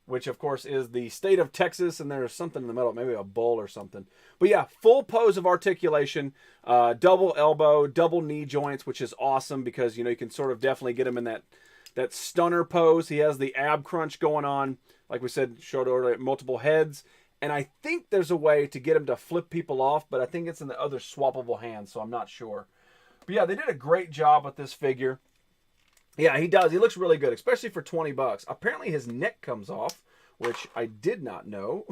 which of course is the state of Texas, and there's something in the middle, maybe a bull or something. But yeah, full pose of articulation, double elbow, double knee joints, which is awesome because, you know, you can sort of definitely get him in that stunner pose. He has the ab crunch going on, like we said, showed earlier, multiple heads. And I think there's a way to get him to flip people off, but I think it's in the other swappable hand, so I'm not sure. But yeah, they did a great job with this figure. Yeah, he does. He looks really good, especially for $20. Apparently his neck comes off, which I did not know.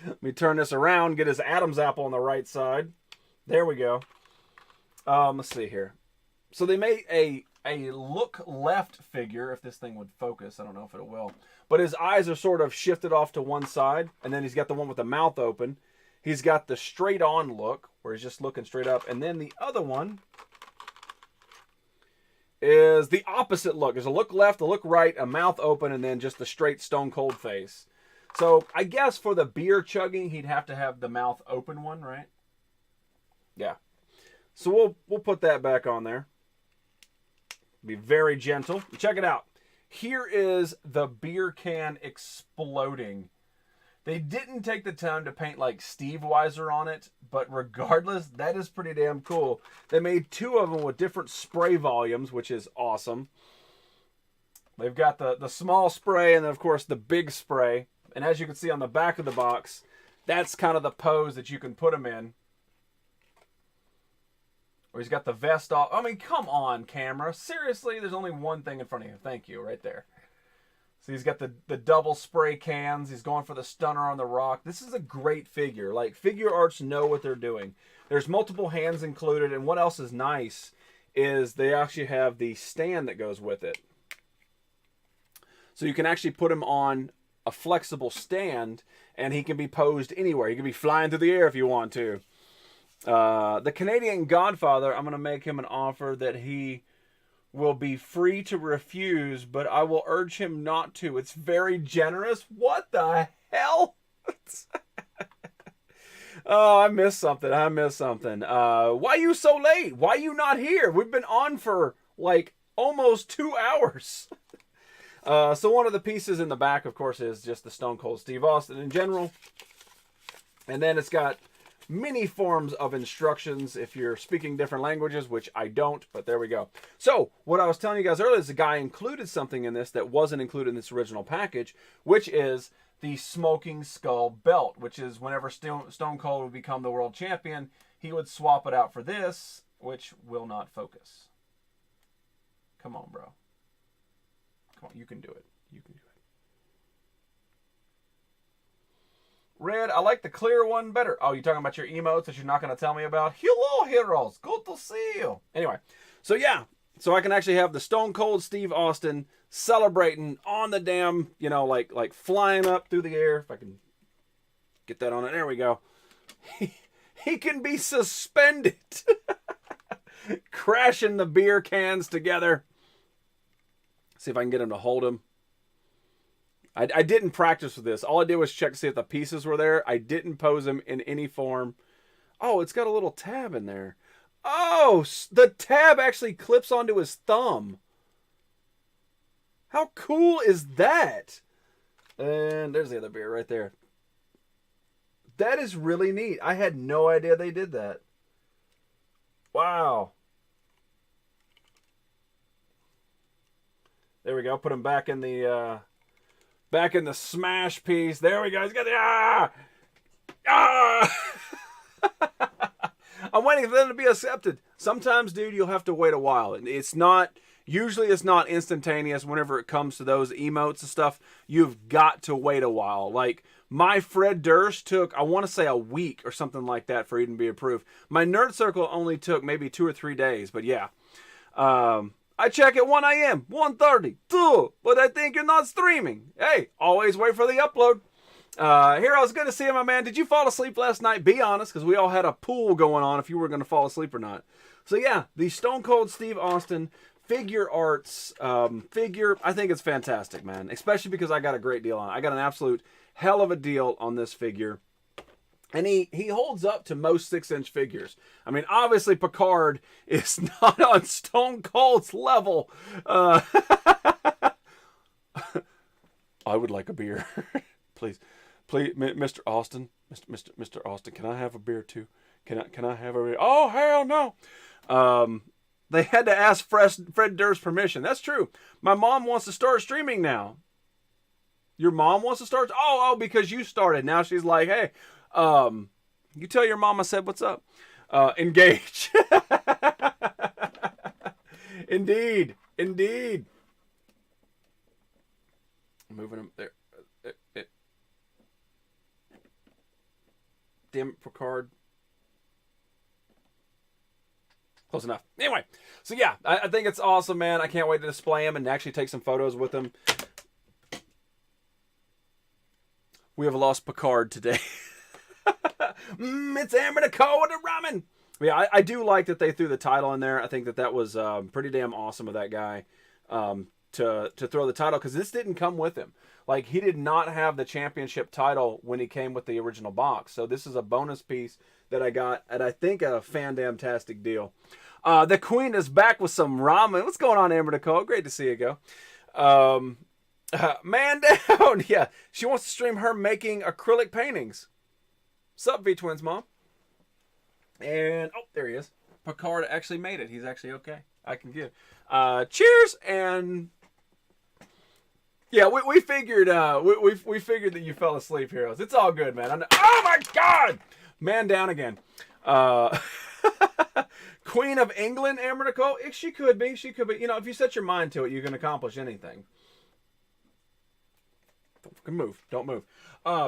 Let me turn this around, get his Adam's apple on the right side. There we go. Let's see here. So they made a look left figure, if this thing would focus. I don't know if it will. But his eyes are sort of shifted off to one side, and then he's got the one with the mouth open. He's got the straight on look, where he's just looking straight up. And then the other one is the opposite look. There's a look left, a look right, a mouth open, and then just the straight stone cold face. So I guess for the beer chugging, he'd have to have the mouth open one, right? Yeah. So we'll put that back on there. Be very gentle. Check it out. Here is the beer can exploding. They didn't take the time to paint like Steve Weiser on it, but regardless, that is pretty damn cool. They made two of them with different spray volumes, which is awesome. They've got the small spray and then, of course, the big spray. And as you can see on the back of the box, that's kind of the pose that you can put them in. Or he's got the vest off. I mean, come on, camera. Seriously, there's only one thing in front of you. Thank you, right there. So he's got the double spray cans. He's going for the stunner on the rock. This is a great figure. Like, figure arts know what they're doing. There's multiple hands included, and what else is nice is they actually have the stand that goes with it. So you can actually put him on a flexible stand, and he can be posed anywhere. He can be flying through the air if you want to. The Canadian Godfather, I'm going to make him an offer that he will be free to refuse, but I will urge him not to. It's very generous. What the hell? Oh, I missed something. I missed something. Why you so late? Why you not here? We've been on for like almost 2 hours. So one of the pieces in the back, of course, is just the Stone Cold Steve Austin in general. And then it's got many forms of instructions if you're speaking different languages, which I don't, but there we go. So what I was telling you guys earlier is the guy included something in this that wasn't included in this original package, which is the Smoking Skull belt, which is whenever Stone Cold would become the world champion, he would swap it out for this, which will not focus. Come on, bro. Come on, you can do it. You can do it. Red, I like the clear one better. Oh, you're talking about your emotes that you're not going to tell me about? Hello, heroes. Good to see you. Anyway, so yeah. So I can actually have the Stone Cold Steve Austin celebrating on the damn, you know, like flying up through the air. If I can get that on it. There we go. He can be suspended. Crashing the beer cans together. See if I can get him to hold him. I didn't practice with this. All I did was check to see if the pieces were there. I didn't pose him in any form. Oh, it's got a little tab in there. Oh, the tab actually clips onto his thumb. How cool is that? And there's the other beer right there. That is really neat. I had no idea they did that. Wow. There we go. Put him back in the smash piece. There we go. He's got the I'm waiting for them to be accepted. Sometimes, dude, you'll have to wait a while. Usually it's not instantaneous whenever it comes to those emotes and stuff. You've got to wait a while. Like, my Fred Durst took, I want to say a week or something like that for even to be approved. My Nerd Circle only took maybe 2 or 3 days, but yeah. I check at 1 a.m., 1:30, 2, but I think you're not streaming. Hey, always wait for the upload. Here, I was going to see you, my man. Did you fall asleep last night? Be honest, because we all had a pool going on if you were going to fall asleep or not. So yeah, the Stone Cold Steve Austin figure arts figure, I think it's fantastic, man. Especially because I got a great deal on it. I got an absolute hell of a deal on this figure. And he holds up to most 6-inch figures. I mean, obviously Picard is not on Stone Cold's level. I would like a beer. Please, Mr. Austin. Mr. Austin, can I have a beer too? Can I have a beer? Oh, hell no. They had to ask Fred Durst's permission. That's true. My mom wants to start streaming now. Your mom wants to start? Oh, because you started. Now she's like, hey, you tell your mom I said what's up. Engage. Indeed. Moving him there. Damn it, Picard. Close enough. Anyway, so yeah, I think it's awesome, man. I can't wait to display him and actually take some photos with him. We have lost Picard today. It's Amber Nicole with the ramen. Yeah, I do like that they threw the title in there. I think that was pretty damn awesome of that guy to throw the title, because this didn't come with him. Like, he did not have the championship title when he came with the original box. So this is a bonus piece that I got at, I think, a fan-damn-tastic deal. The Queen is back with some ramen. What's going on, Amber Nicole? Great to see you go. Man down. Yeah, she wants to stream her making acrylic paintings. Sup, V-Twins mom? And, oh, there he is. Picard actually made it. He's actually okay. I can give. Cheers, and yeah, we figured we figured that you fell asleep, heroes. It's all good, man. Oh my God, man down again. Queen of England, Amber Nicole? She could be. She could be. You know, if you set your mind to it, you can accomplish anything. Don't move. Don't move.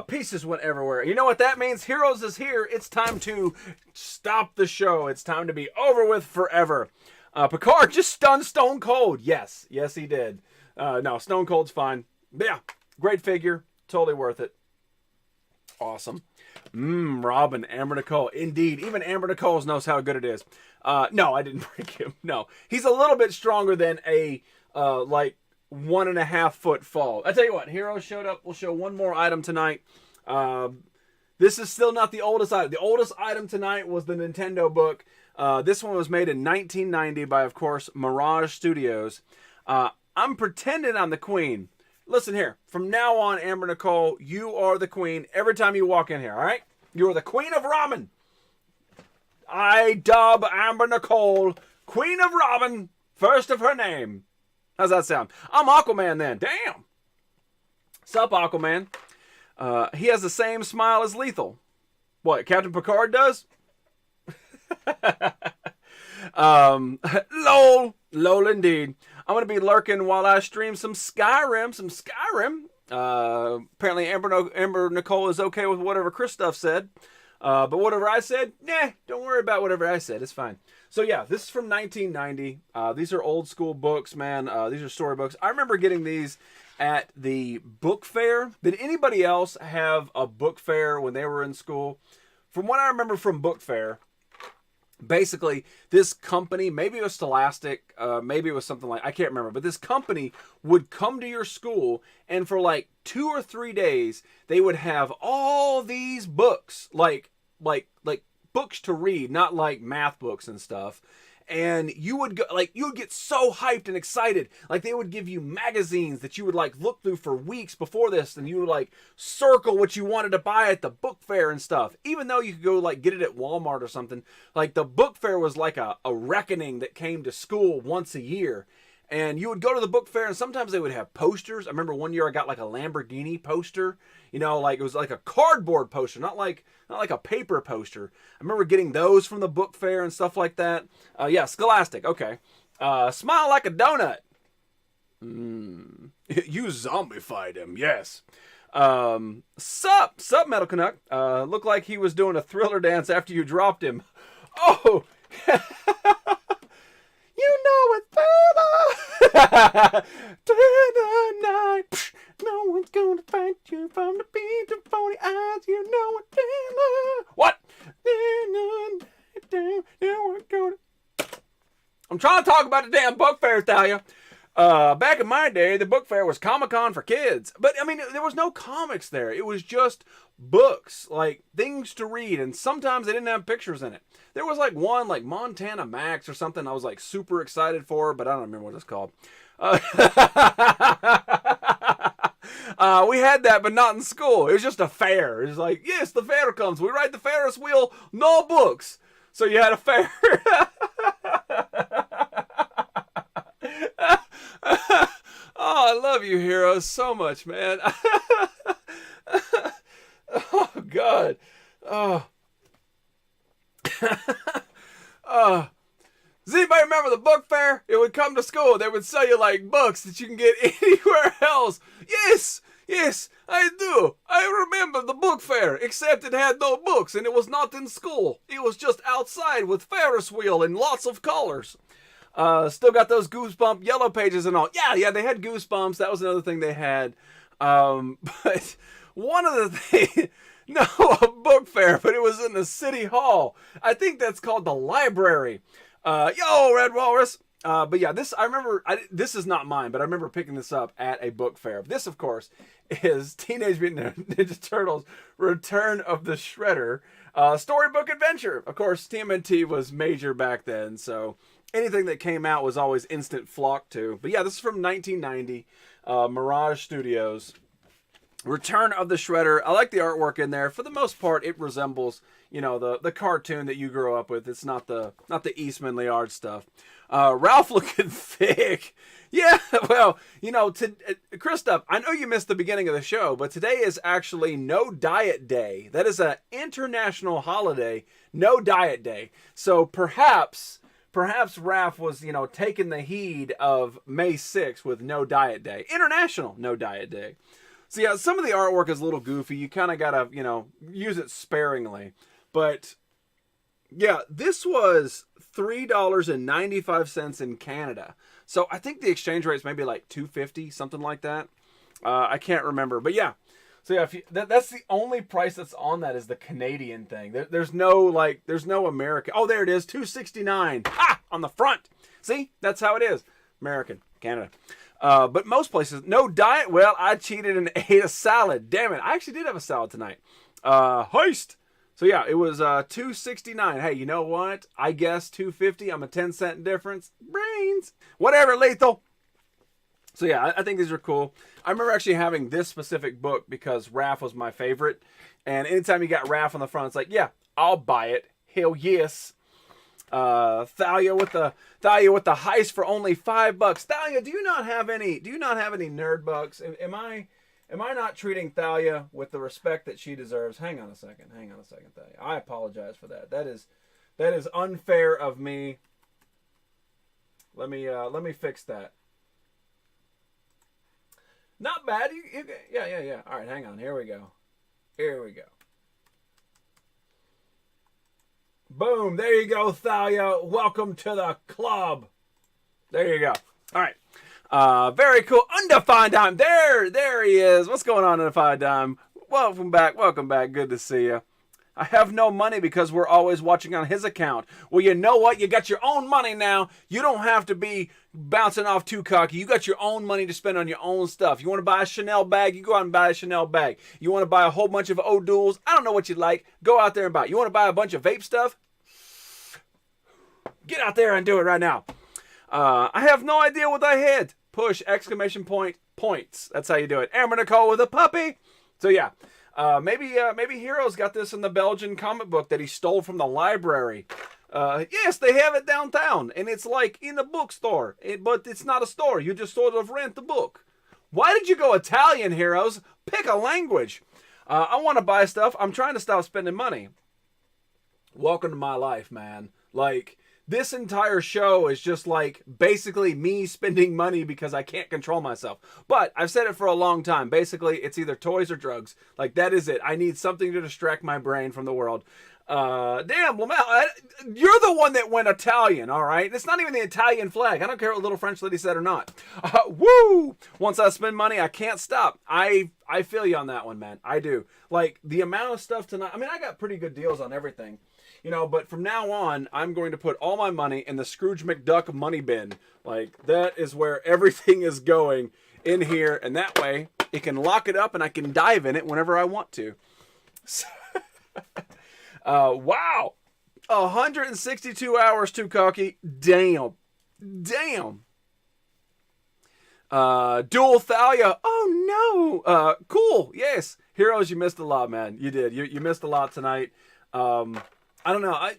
Pieces went everywhere. You know what that means? Heroes is here. It's time to stop the show. It's time to be over with forever. Picard just stunned Stone Cold. Yes. Yes, he did. No, Stone Cold's fine. But yeah, great figure. Totally worth it. Awesome. Robin, Amber Nicole. Indeed. Even Amber Nicole knows how good it is. No, I didn't break him. No. He's a little bit stronger than a, like, 1.5 foot fall. I tell you what, Heroes showed up. We'll show one more item tonight. This is still not the oldest item. The oldest item tonight was the Nintendo book. This one was made in 1990 by, of course, Mirage Studios. I'm pretending I'm the queen. Listen here. From now on, Amber Nicole, you are the queen every time you walk in here, all right? You are the queen of ramen. I dub Amber Nicole Queen of Ramen, first of her name. How's that sound? I'm Aquaman then. Damn. Sup, Aquaman? He has the same smile as Lethal. What, Captain Picard does? Lol indeed. I'm going to be lurking while I stream some Skyrim. Apparently Amber Nicole is okay with whatever Chris stuff said. But whatever I said, nah, don't worry about whatever I said. It's fine. So yeah, this is from 1990. These are old school books, man. These are storybooks. I remember getting these at the book fair. Did anybody else have a book fair when they were in school? From what I remember from book fair, basically this company, maybe it was Scholastic, maybe it was something like, I can't remember, but this company would come to your school, and for like 2 or 3 days they would have all these books, like books to read, not like math books and stuff. And you would go, like, you would get so hyped and excited. Like, they would give you magazines that you would, like, look through for weeks before this. And you would, like, circle what you wanted to buy at the book fair and stuff. Even though you could go, like, get it at Walmart or something. Like, the book fair was like a reckoning that came to school once a year. And you would go to the book fair, and sometimes they would have posters. I remember one year I got, like, a Lamborghini poster. You know, like, it was like a cardboard poster, not like a paper poster. I remember getting those from the book fair and stuff like that. Yeah, Scholastic, okay. Smile like a donut. You zombified him, yes. Sup, Metal Canuck. Looked like he was doing a Thriller dance after you dropped him. Oh, you know it, Thriller. Thriller night. No one's gonna fight you from the beat of 40 eyes. You know it, Thriller. What? I'm trying to talk about the damn book fair, Thalia. Back in my day, the book fair was Comic-Con for kids. But, I mean, there was no comics there. It was just books, like things to read. And sometimes they didn't have pictures in it. There was, like, one, like Montana Max or something I was, like, super excited for, but I don't remember what it's called. We had that, but not in school. It was just a fair. It was like, yes, the fair comes. We ride the Ferris wheel, no books. So you had a fair. Oh, I love you, Heroes, so much, man. Oh, God. Oh. Does anybody remember the book fair? It would come to school. They would sell you, like, books that you can get anywhere else. Yes, I do. I remember the book fair, except it had no books, and it was not in school. It was just outside with Ferris wheel and lots of colors. Still got those Goosebump yellow pages and all. Yeah, they had Goosebumps. That was another thing they had. But one of the things, no, a book fair, but it was in the city hall. I think that's called the library. Yo, Red Walrus. But yeah, this, I remember, this is not mine, but I remember picking this up at a book fair. This, of course, is Teenage Mutant Ninja Turtles Return of the Shredder storybook adventure. Of course, TMNT was major back then, so anything that came out was always instant flock to. But yeah, this is from 1990, Mirage Studios. Return of the Shredder. I like the artwork in there. For the most part, it resembles, you know, the cartoon that you grew up with. It's not the Eastman Liard stuff. Ralph looking thick. Yeah, well, you know, Christoph, I know you missed the beginning of the show, but today is actually No Diet Day. That is an international holiday, No Diet Day. So perhaps perhaps Raph was, taking the heed of May 6th with No Diet Day. International No Diet Day. So yeah, some of the artwork is a little goofy. You kind of got to, use it sparingly. But yeah, this was $3.95 in Canada. So I think the exchange rate is maybe like $2.50, something like that. I can't remember. But yeah. So yeah, that's the only price that's on that is the Canadian thing. There's no American. Oh, there it is, $2.69. Ha! On the front. See, that's how it is. American, Canada. But most places, no diet. Well, I cheated and ate a salad. Damn it, I actually did have a salad tonight. Heist. So yeah, it was $2.69. Hey, you know what? I guess $2.50. I'm a 10-cent difference. Brains. Whatever, lethal. So yeah, I think these are cool. I remember actually having this specific book because Raph was my favorite. And anytime you got Raph on the front, it's like, yeah, I'll buy it. Hell yes. Thalia with the heist for only $5. Thalia, do you not have any nerd bucks? Am I not treating Thalia with the respect that she deserves? Hang on a second, Thalia. I apologize for that. That is unfair of me. Let me fix that. Not bad. Yeah. All right, hang on. Here we go. Boom. There you go, Thalia. Welcome to the club. There you go. All right. Very cool. Undefined Dime. There he is. What's going on, Undefined Dime? Welcome back. Good to see you. I have no money because we're always watching on his account. Well, you know what? You got your own money now. You don't have to be bouncing off too cocky. You got your own money to spend on your own stuff. You want to buy a Chanel bag? You go out and buy a Chanel bag. You want to buy a whole bunch of O'Douls? I don't know what you like. Go out there and buy it. You want to buy a bunch of vape stuff? Get out there and do it right now. I have no idea what I had. Push, exclamation point, points. That's how you do it. Amber Nicole with a puppy. So yeah. Maybe Hero's got this in the Belgian comic book that he stole from the library. Yes, they have it downtown, and it's like in a bookstore, but it's not a store. You just sort of rent the book. Why did you go Italian, Heroes? Pick a language. I want to buy stuff. I'm trying to stop spending money. Welcome to my life, man. Like, this entire show is just like basically me spending money because I can't control myself. But I've said it for a long time. Basically, it's either toys or drugs. Like, that is it. I need something to distract my brain from the world. Damn, Lamel, you're the one that went Italian, all right? It's not even the Italian flag. I don't care what little French lady said or not. Woo! Once I spend money, I can't stop. I feel you on that one, man. I do. Like, the amount of stuff tonight. I mean, I got pretty good deals on everything. But from now on, I'm going to put all my money in the Scrooge McDuck money bin. Like, that is where everything is going in here. And that way, it can lock it up and I can dive in it whenever I want to. Wow. 162 hours too cocky. Damn. Dual Thalia. Oh, no. Cool. Yes. Heroes, you missed a lot, man. You did. You missed a lot tonight. I don't know.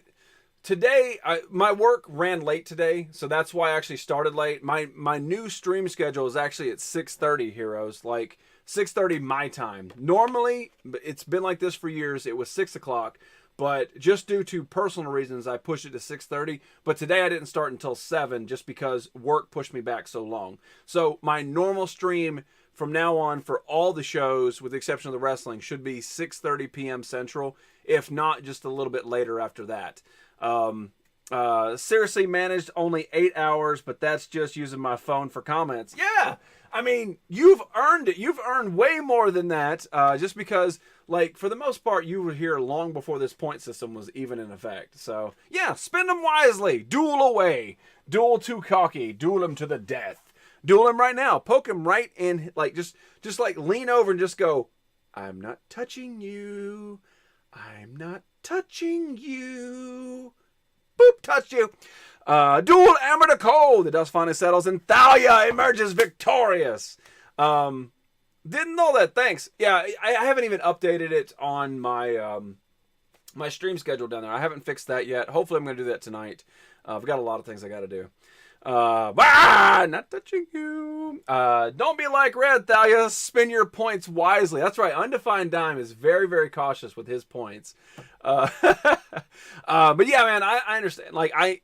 My work ran late today, so that's why I actually started late. My new stream schedule is actually at 6:30, Heroes, like 6:30 my time. Normally, it's been like this for years. It was 6 o'clock, but just due to personal reasons, I pushed it to 6:30. But today I didn't start until 7, just because work pushed me back so long. So my normal stream from now on for all the shows, with the exception of the wrestling, should be 6:30 p.m. Central, if not just a little bit later after that. Seriously managed only 8 hours, but that's just using my phone for comments. Yeah, I mean, you've earned it. You've earned way more than that, just because, like, for the most part, you were here long before this point system was even in effect. So, yeah, spend them wisely. Duel away. Duel too cocky. Duel him to the death. Duel him right now. Poke him right in, like, just like lean over and just go, I'm not touching you. I'm not touching you. Boop, touched you. Duel Amber Nicole. The dust finally settles and Thalia emerges victorious. Didn't know that. Thanks. Yeah, I haven't even updated it on my my stream schedule down there. I haven't fixed that yet. Hopefully I'm going to do that tonight. I've got a lot of things I got to do. Not touching you. Don't be like Red, Thalia. Spin your points wisely. That's right. Undefined Dime is very, very cautious with his points. But yeah, man, I understand. Like I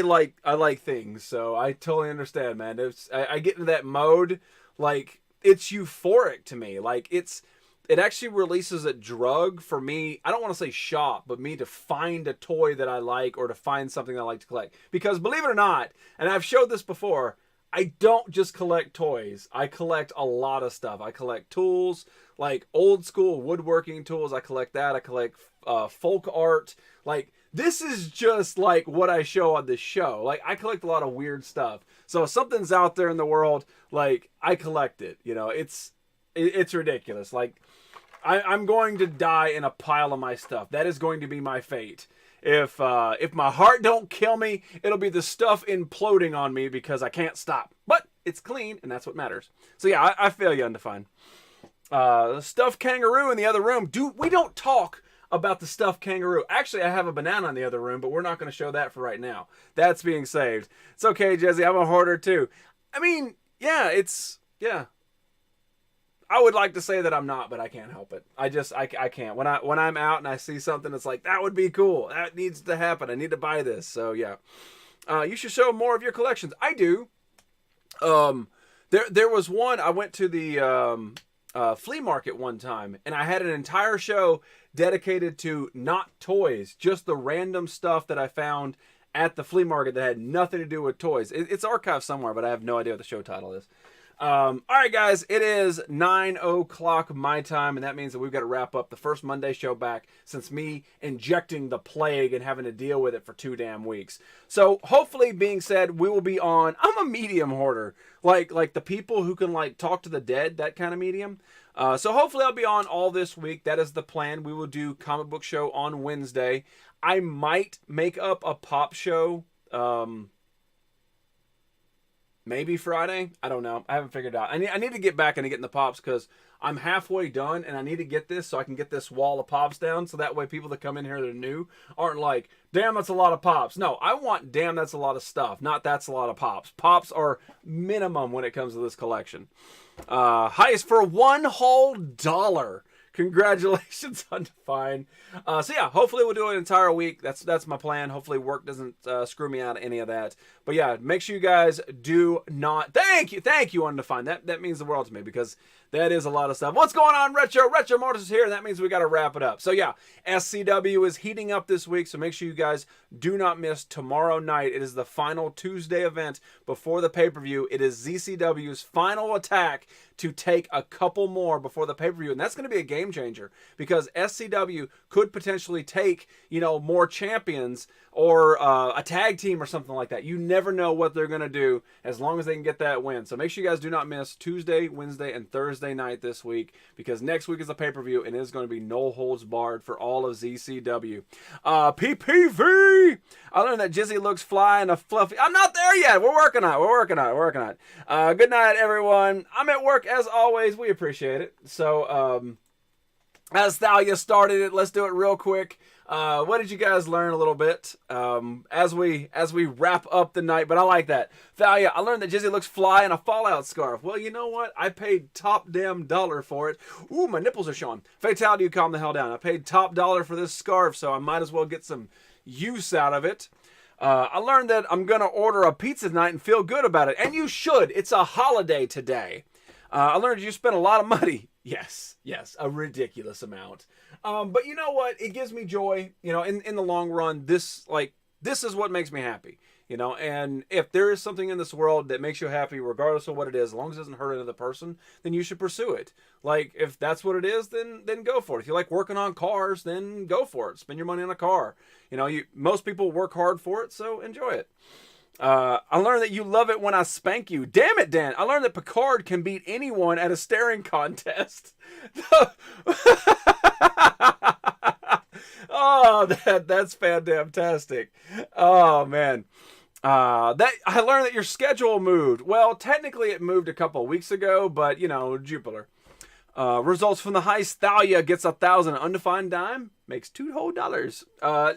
like things, so I totally understand, man. I get into that mode, like it's euphoric to me. Like it actually releases a drug for me. I don't want to say shop, but me to find a toy that I like or to find something I like to collect. Because believe it or not, and I've showed this before, I don't just collect toys. I collect a lot of stuff. I collect tools, like old school woodworking tools. I collect that. I collect folk art. Like this is just like what I show on this show. Like I collect a lot of weird stuff. So if something's out there in the world, like I collect it. You know, it's ridiculous. Like I'm going to die in a pile of my stuff. That is going to be my fate. If my heart don't kill me, it'll be the stuff imploding on me because I can't stop. But it's clean, and that's what matters. So yeah, I feel you, Undefined. The stuffed kangaroo in the other room. Dude, we don't talk about the stuffed kangaroo. Actually, I have a banana in the other room, but we're not going to show that for right now. That's being saved. It's okay, Jesse. I'm a hoarder too. I mean, yeah, yeah. I would like to say that I'm not, but I can't help it. I can't. When I'm out and I see something that's like, that would be cool. That needs to happen. I need to buy this. So yeah. You should show more of your collections. I do. There was one, I went to the flea market one time, and I had an entire show dedicated to not toys, just the random stuff that I found at the flea market that had nothing to do with toys. It's archived somewhere, but I have no idea what the show title is. All right, guys, it is 9 o'clock my time, and that means that we've got to wrap up the first Monday show back since me injecting the plague and having to deal with it for 2 damn weeks. So hopefully, being said, we will be on. I'm a medium hoarder, like the people who can like talk to the dead, that kind of medium. So hopefully I'll be on all this week. That is the plan. We will do comic book show on Wednesday. I might make up a pop show. Maybe Friday. I don't know. I haven't figured it out. I need to get back into getting the pops because I'm halfway done and I need to get this so I can get this wall of pops down so that way people that come in here that are new aren't like, damn, that's a lot of pops. No, I want damn, that's a lot of stuff, not that's a lot of pops. Pops are minimum when it comes to this collection. Highest for $1 whole dollar. Congratulations, Undefined. So yeah, hopefully we'll do an entire week. That's my plan. Hopefully work doesn't screw me out of any of that. But yeah, make sure you guys do not. Thank you, Undefined. That means the world to me because that is a lot of stuff. What's going on, Retro? Retro Motors is here, and that means we got to wrap it up. So yeah, SCW is heating up this week, so make sure you guys do not miss tomorrow night. It is the final Tuesday event before the pay-per-view. It is ZCW's final attack to take a couple more before the pay-per-view, and that's going to be a game changer because SCW could potentially take, more champions or a tag team or something like that. You never know what they're going to do as long as they can get that win. So make sure you guys do not miss Tuesday, Wednesday, and Thursday night this week because next week is a pay-per-view and it is going to be no holds barred for all of ZCW. PPV! I learned that Jizzy looks fly and a fluffy. I'm not there yet. We're working on it. Good night, everyone. I'm at work as always. We appreciate it. So, as Thalia started it, let's do it real quick. What did you guys learn a little bit as we wrap up the night? But I like that. Thalia, I learned that Jizzy looks fly in a Fallout scarf. Well, you know what? I paid top damn dollar for it. Ooh, my nipples are showing. Fatality, you calm the hell down. I paid top dollar for this scarf, so I might as well get some use out of it. I learned that I'm going to order a pizza tonight and feel good about it. And you should. It's a holiday today. I learned you spent a lot of money. Yes, a ridiculous amount. But you know what? It gives me joy. In the long run, this is what makes me happy. And if there is something in this world that makes you happy, regardless of what it is, as long as it doesn't hurt another person, then you should pursue it. Like, if that's what it is, then go for it. If you like working on cars, then go for it. Spend your money on a car. Most people work hard for it, so enjoy it. I learned that you love it when I spank you. Damn it, Dan. I learned that Picard can beat anyone at a staring contest. Oh, that's fantastic. Oh, man. I learned that your schedule moved. Well, technically it moved a couple of weeks ago, but, Jupiter. Results from the heist. Thalia gets 1,000. Undefined Dime makes $2 whole.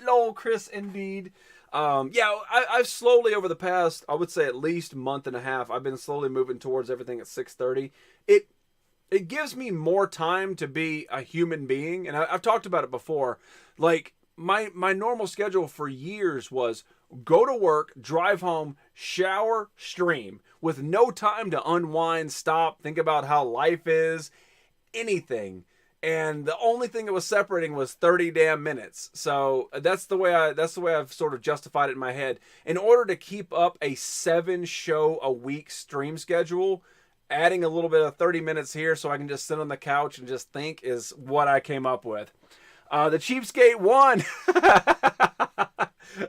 Lol, Chris, indeed. Yeah, I've slowly over the past, I would say at least month and a half, I've been slowly moving towards everything at 6:30. It gives me more time to be a human being, and I've talked about it before. Like my normal schedule for years was go to work, drive home, shower, stream, with no time to unwind, stop, think about how life is, anything. And the only thing that was separating was 30 damn minutes. So that's the way I've sort of justified it in my head. In order to keep up a 7 show a week stream schedule, adding a little bit of 30 minutes here so I can just sit on the couch and just think is what I came up with. The cheapskate won.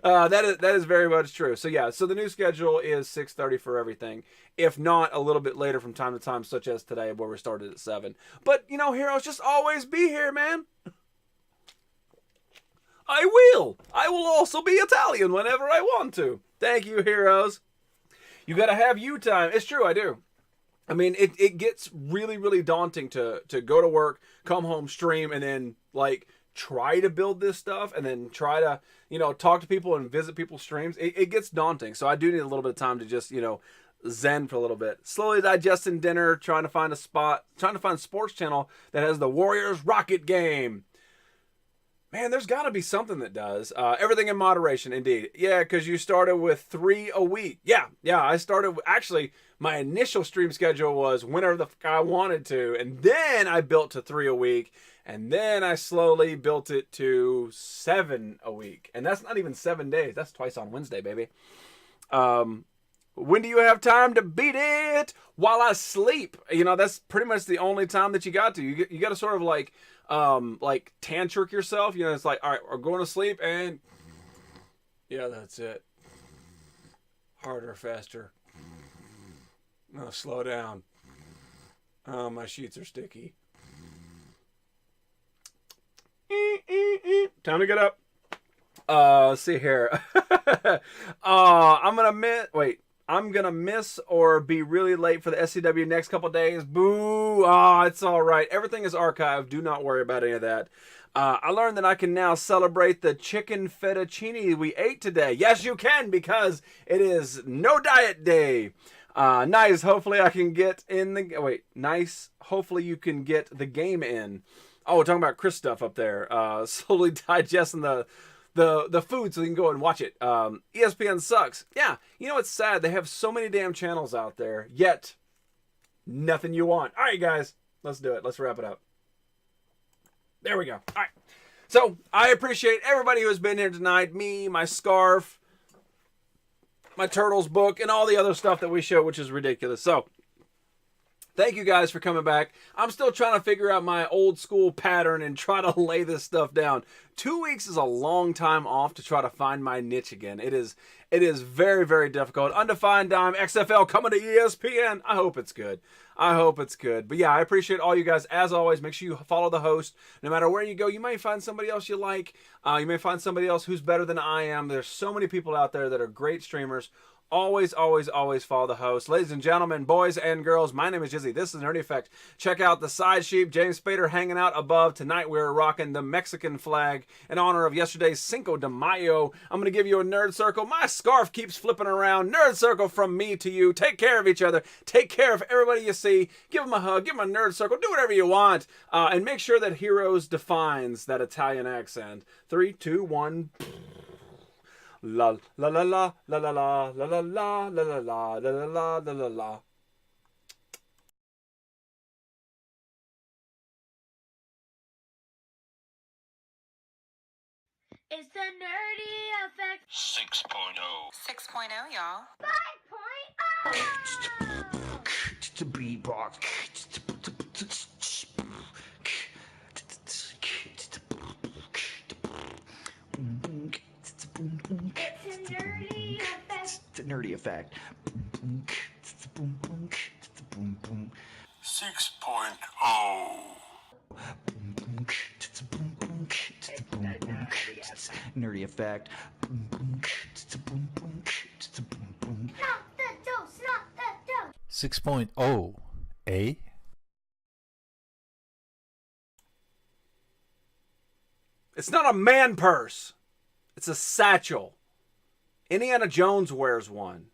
That is very much true. So yeah, so the new schedule is 6:30 for everything. If not a little bit later from time to time, such as today where we started at 7. But you know, heroes, just always be here, man. I will also be Italian whenever I want to. Thank you, heroes. You gotta have you time. It's true, I do. I mean, it gets really, really daunting to go to work, come home, stream, and then like try to build this stuff and then try to, you know, talk to people and visit people's streams. It gets daunting. So I do need a little bit of time to just, you know, zen for a little bit. Slowly digesting dinner, trying to find a sports channel that has the Warriors Rocket game. Man, there's got to be something that does. Everything in moderation, indeed. Yeah, because you started with 3 a week. Yeah, I started, actually, my initial stream schedule was whenever the fuck I wanted to, and then I built to 3 a week, and then I slowly built it to 7 a week. And that's not even 7 days. That's twice on Wednesday, baby. When do you have time to beat it? While I sleep. You know, that's pretty much the only time that you got to. You got to sort of like tantric yourself. You know, it's like, all right, we're going to sleep, and yeah, that's it. Harder, faster. No, slow down. Oh, my sheets are sticky. Time to get up. Let's see here. I'm gonna miss or be really late for the SCW next couple days. Boo! It's all right. Everything is archived. Do not worry about any of that. I learned that I can now celebrate the chicken fettuccine we ate today. Yes, you can, because it is no diet day. Nice. Hopefully I can get in the... Wait. Nice. Hopefully you can get the game in. Oh, we're talking about Chris stuff up there. Slowly digesting the food so you can go and watch it. ESPN sucks. Yeah, you know, it's sad. They have so many damn channels out there, yet nothing you want. All right, guys, let's do it. Let's wrap it up. There we go. All right. So I appreciate everybody who has been here tonight. Me, my scarf, my Turtles book, and all the other stuff that we show, which is ridiculous. So thank you guys for coming back. I'm still trying to figure out my old school pattern and try to lay this stuff down. 2 weeks is a long time off to try to find my niche again. It is very, very difficult. Undefined Dime XFL coming to ESPN. I hope it's good. But yeah, I appreciate all you guys. As always, make sure you follow the host. No matter where you go, you may find somebody else you like. You may find somebody else who's better than I am. There's so many people out there that are great streamers. Always, always, always follow the host. Ladies and gentlemen, boys and girls, my name is Jizzy. This is Nerdy Effect. Check out the side sheep. James Spader hanging out above. Tonight we're rocking the Mexican flag in honor of yesterday's Cinco de Mayo. I'm going to give you a nerd circle. My scarf keeps flipping around. Nerd circle from me to you. Take care of each other. Take care of everybody you see. Give them a hug. Give them a nerd circle. Do whatever you want. And make sure that Heroes defines that Italian accent. 3, 2, 1... La la la la la la la la la la la la la la la la la. It's the Nerdy Effect 6.0. 6.0, y'all. 5.0. To beatbox. It's a Nerdy Effect. It's a nerdy effect. 6.0. Nerdy effect. Not the dose, not the dose. 6.0, eh? It's not a man purse. It's a satchel. Indiana Jones wears one.